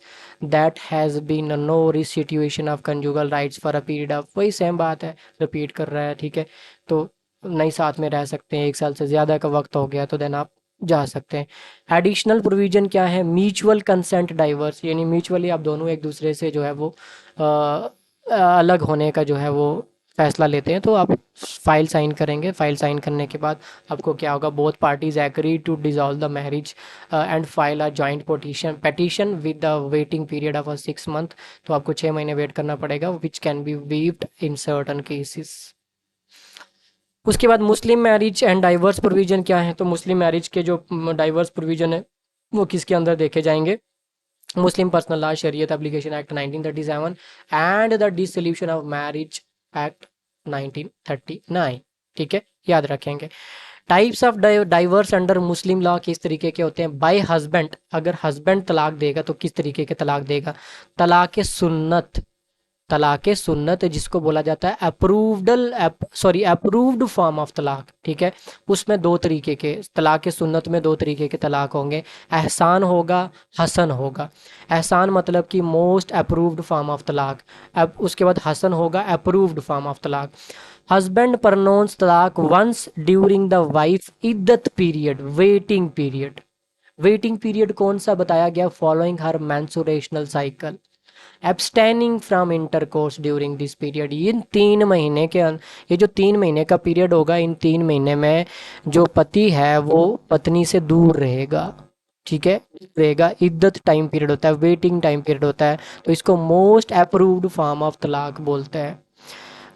that has been no restitution of conjugal rights for a period of, वही सेम बात है, रिपीट कर रहा है, ठीक है। तो नहीं साथ में रह सकते हैं, 1 साल से ज़्यादा का वक्त हो गया तो देन आप जा सकते हैं। एडिशनल प्रोविज़न क्या है, म्यूचुअल कंसेंट डाइवर्स, यानी म्यूचुअली आप दोनों एक दूसरे से जो है वो अलग होने का जो है वो फैसला लेते हैं, तो आप फाइल साइन करेंगे। फाइल साइन करने के बाद आपको क्या होगा, both parties agree to dissolve the marriage and file a joint petition with the waiting period of 6 month. तो आपको 6 महीने वेट करना पड़ेगा, which can be waived in certain cases. उसके बाद Muslim marriage and divorce provision क्या है, तो मुस्लिम मैरिज के जो डाइवर्स प्रोविजन है वो किसके अंदर देखे जाएंगे, मुस्लिम पर्सनल लॉ शरीयत application act 1937 and the dissolution of marriage act 1939, ठीक है, याद रखेंगे। Types of diverse under Muslim law किस तरीके के होते हैं, बाय हस्बैंड, अगर हस्बैंड तलाक देगा तो किस तरीके के तलाक देगा, तलाक सुन्नत, तलाक सुन्नत जिसको बोला जाता है अप्रूव्ड फॉर्म ऑफ तलाक, ठीक है। उसमें 2 तरीके के तलाक सुन्नत में 2 तरीके के तलाक होंगे, एहसान होगा, हसन होगा। एहसान मतलब कि मोस्ट अप्रूव्ड फॉर्म ऑफ तलाक, अब उसके बाद हसन होगा अप्रूव्ड फॉर्म ऑफ तलाक। हस्बैंड प्रनोंस तलाक वंस ड्यूरिंग द वाइफ इद्दत period, waiting period, waiting period कौन सा बताया गया, following her menstrual cycle, abstaining from intercourse during this period. इन 3 महीने के ये जो 3 महीने का पीरियड होगा, इन 3 महीने में जो पति है वो पत्नी से दूर रहेगा, ठीक है, रहेगा। इद्दत टाइम पीरियड होता है, वेटिंग टाइम पीरियड होता है, तो इसको मोस्ट अप्रूव्ड फॉर्म ऑफ तलाक बोलते हैं।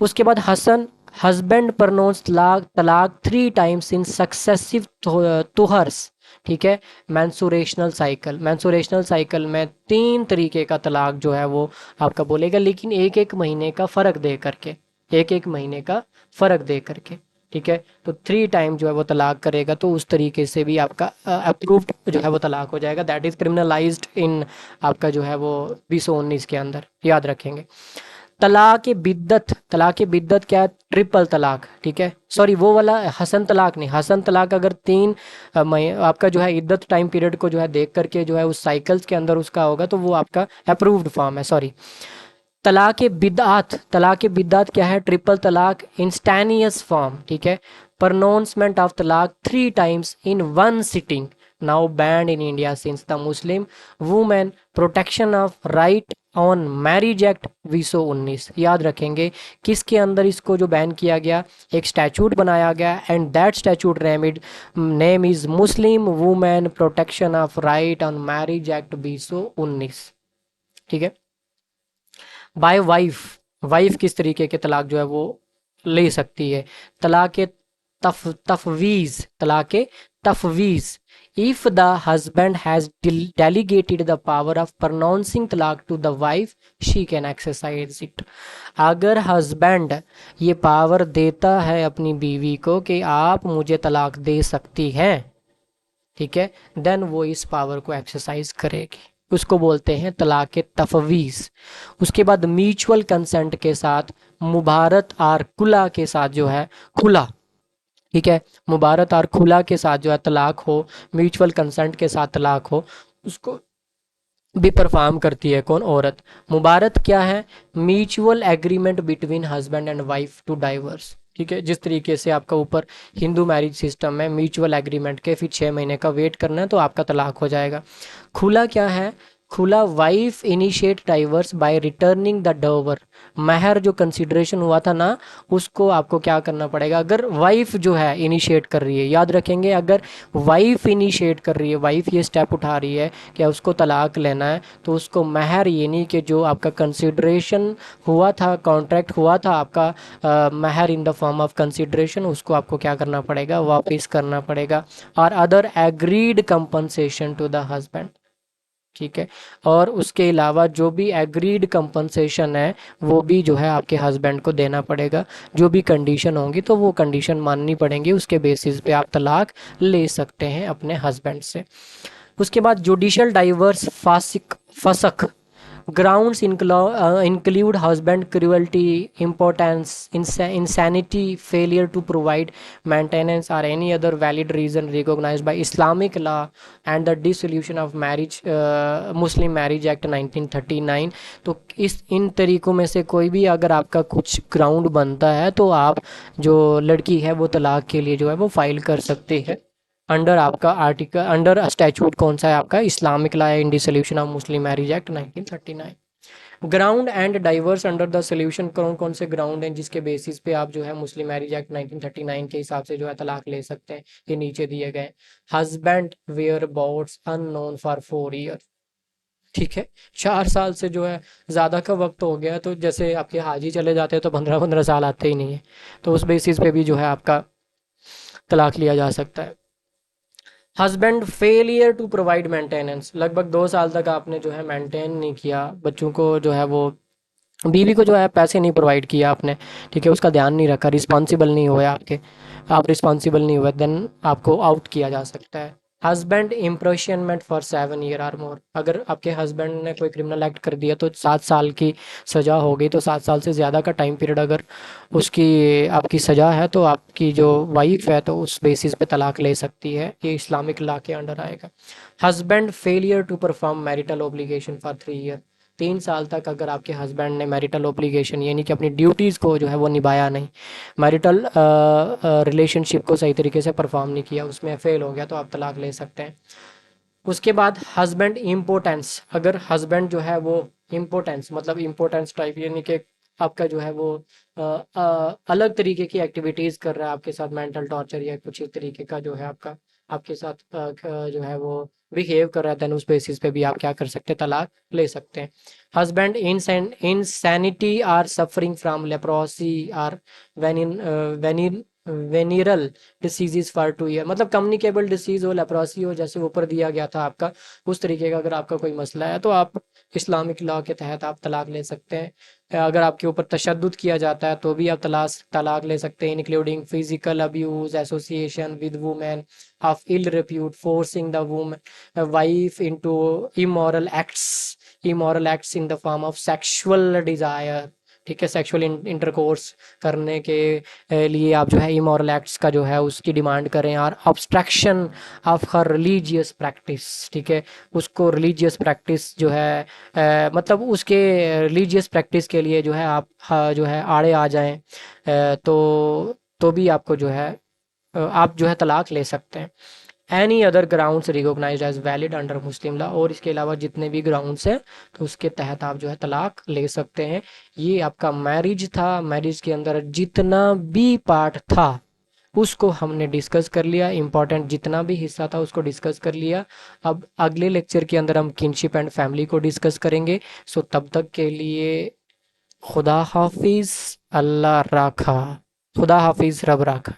उसके बाद हसन, हस्बैंड प्रनोंस तलाक 3 टाइम्स इन सक्सेसिव तुहर्स, ठीक है। मैंसुरेशनल साइकिल, मैंसुरेशनल साइकिल में 3 तरीके का तलाक जो है वो आपका बोलेगा, लेकिन 1-1 महीने का फ़र्क दे करके, 1-1 महीने का फ़र्क दे करके, ठीक है। तो 3 टाइम जो है वो तलाक करेगा, तो उस तरीके से भी आपका अप्रूव्ड जो है वो तलाक हो जाएगा, दैट इज़ क्रिमिनलाइज्ड इन आपका जो है वो 2019 के अंदर, याद रखेंगे। तलाक बिद्दत, तलाक बिद्दत क्या है, ट्रिपल तलाक, ठीक है, सॉरी वो वाला हसन तलाक नहीं, हसन तलाक अगर 3 आपका जो है इद्दत टाइम पीरियड को जो है देख करके जो है उस साइकिल्स के अंदर उसका होगा, तो वो आपका अप्रूव्ड फॉर्म है, सॉरी। तलाक बिद्आत, तलाक बिद्आत क्या है, ट्रिपल तलाक इंस्टेनियस फॉर्म, ठीक है। प्रोनाउंसमेंट ऑफ तलाक 3 times in 1 sitting, now band in India since the Muslim women protection of right on marriage act 2019, याद रखेंगे किसके अंदर इसको जो बैन किया गया, एक स्टैचूट बनाया गया, and that statute name is Muslim women protection of right on marriage act 2019, ठीक है। बाय वाइफ, वाइफ किस तरीके के तलाक जो है वो ले सकती है, तलाक तफवीज़, तलाक तफवीज़, if the husband has delegated the power of pronouncing talaq to the wife she can exercise it। अगर हस्बैंड ये पावर देता है अपनी बीवी को कि आप मुझे तलाक दे सकती हैं, ठीक है, देन वो इस पावर को एक्सरसाइज करेगी, उसको बोलते हैं तलाक तफवीज़। उसके बाद म्यूचुअल कंसेंट के साथ, मुबारत और खुला के साथ जो है, खुला, ठीक है, मुबारत और खुला के साथ जो है तलाक हो, म्यूचुअल कंसेंट के साथ तलाक हो, उसको भी परफॉर्म करती है कौन, औरत। मुबारत क्या है, mutual agreement between husband and wife to divorce, ठीक है, जिस तरीके से आपका ऊपर हिंदू मैरिज सिस्टम में म्यूचुअल एग्रीमेंट के फिर 6 महीने का वेट करना है तो आपका तलाक हो जाएगा। खुला क्या है, खुला wife initiate divorce by returning the dower, महर जो कंसिडरेशन हुआ था ना उसको आपको क्या करना पड़ेगा, अगर वाइफ जो है इनिशिएट कर रही है, याद रखेंगे अगर वाइफ इनिशिएट कर रही है, वाइफ ये स्टेप उठा रही है कि उसको तलाक लेना है, तो उसको महर यानी कि जो आपका कंसिडरेशन हुआ था, कॉन्ट्रैक्ट हुआ था आपका महर in the form of consideration, उसको आपको क्या करना पड़ेगा, वापस करना पड़ेगा, और other agreed compensation to the husband, ठीक है। और उसके अलावा जो भी एग्रीड कंपनसेशन है वो भी जो है आपके हस्बैंड को देना पड़ेगा, जो भी कंडीशन होंगी तो वो कंडीशन माननी पड़ेंगी, उसके बेसिस पे आप तलाक ले सकते हैं अपने हस्बैंड से। उसके बाद जुडिशल डाइवर्स फसक, Grounds include husband cruelty, impotence, insanity, failure to provide maintenance, or any other valid reason recognized by Islamic law, and the dissolution of marriage, Muslim Marriage Act 1939। तो इस इन तरीक़ों में से कोई भी अगर आपका कुछ ग्राउंड बनता है तो आप जो लड़की है वो तलाक़ के लिए जो है वो फ़ाइल कर सकते हैं। अंडर आपका आर्टिकल, अंडर स्टैचूट कौन सा है आपका? Islamic law in dissolution of Muslim marriage act 1939। Ground and diverse under the solution, कौन कौन से ग्राउंड हैं जिसके बेसिस पे आप जो है मुस्लिम मैरिज एक्ट 1939 के हिसाब से जो है तलाक ले सकते हैं? ये नीचे दिए गए। Husband where abouts unknown for 4 year, ठीक है, 4 साल से जो है ज़्यादा का वक्त हो गया, तो जैसे आपके हाजी चले जाते हैं तो 15-15 साल आते ही नहीं है, तो उस बेसिस पे भी जो है आपका तलाक लिया जा सकता है। Husband failure to provide maintenance, लगभग 2 साल तक आपने जो है मेंटेन नहीं किया बच्चों को, जो है वो बीवी को जो है पैसे नहीं प्रोवाइड किया आपने, ठीक है, उसका ध्यान नहीं रखा, रिस्पॉन्सिबल नहीं हुए आपके, आप रिस्पॉन्सिबल नहीं हुए, देन आपको आउट किया जा सकता है। हस्बैंड इम्प्रेशनमेंट फॉर 7 ईयर और मोर, अगर आपके हस्बैंड ने कोई क्रिमिनल एक्ट कर दिया तो 7 साल की सज़ा हो गई, तो 7 साल से ज़्यादा का टाइम पीरियड अगर उसकी आपकी सज़ा है तो आपकी जो वाइफ है तो उस बेसिस पे तलाक ले सकती है, ये इस्लामिक लॉ के अंडर आएगा। Husband failure to perform marital obligation for 3 year, 3 साल तक अगर आपके हस्बैंड ने मैरिटल ऑब्लिगेशन यानी कि अपनी ड्यूटीज़ को जो है वो निभाया नहीं, मैरिटल रिलेशनशिप को सही तरीके से परफॉर्म नहीं किया, उसमें फेल हो गया, तो आप तलाक ले सकते हैं। उसके बाद हस्बैंड इम्पोर्टेंस, अगर हस्बैंड जो है वो इम्पोर्टेंस मतलब इम्पोर्टेंस टाइप यानी कि आपका जो है वो अलग तरीके की एक्टिविटीज़ कर रहा है आपके साथ, मेंटल टॉर्चर या कुछ इस तरीके का जो है आपका आपके साथ जो है वो बिहेव कर रहा है, देन उस बेसिस पे भी आप क्या कर सकते हैं? तलाक ले सकते हैं। Husband insanity or suffering from leprosy or वेनिन वेनिरल डिसीजेज फॉर 2 ईयर, मतलब कम्युनिकेबल डिसीज हो, लेप्रोसी हो, जैसे ऊपर दिया गया था आपका, उस तरीके का अगर आपका कोई मसला है तो आप इस्लामिक लॉ के तहत आप तलाक ले सकते हैं। अगर आपके ऊपर तशद्दुद किया जाता है तो भी आप तलाक ले सकते हैं, including physical abuse, association with women of ill repute, forcing the women wife into immoral acts in the form of sexual desire, ठीक है, सेक्सुअल इंटरकोर्स करने के लिए आप जो है इमोरल एक्ट्स का जो है उसकी डिमांड करें, और obstruction of her religious practice, ठीक है, उसको रिलीजियस प्रैक्टिस जो है मतलब उसके रिलीजियस प्रैक्टिस के लिए जो है आप जो है आड़े आ जाएं, तो भी आपको जो है आप जो है तलाक ले सकते हैं। Any other grounds recognised as valid under Muslim law, और इसके अलावा जितने भी ग्राउंड्स हैं तो उसके तहत आप जो है तलाक ले सकते हैं। ये आपका मैरिज था, मैरिज के अंदर जितना भी पार्ट था उसको हमने डिस्कस कर लिया, इंपॉर्टेंट जितना भी हिस्सा था उसको डिस्कस कर लिया। अब अगले लेक्चर के अंदर हम किनशिप एंड फैमिली को डिस्कस करेंगे। सो तब तक के लिए खुदा हाफिज, अल्लाह राखा, खुदा हाफिज, रब राखा।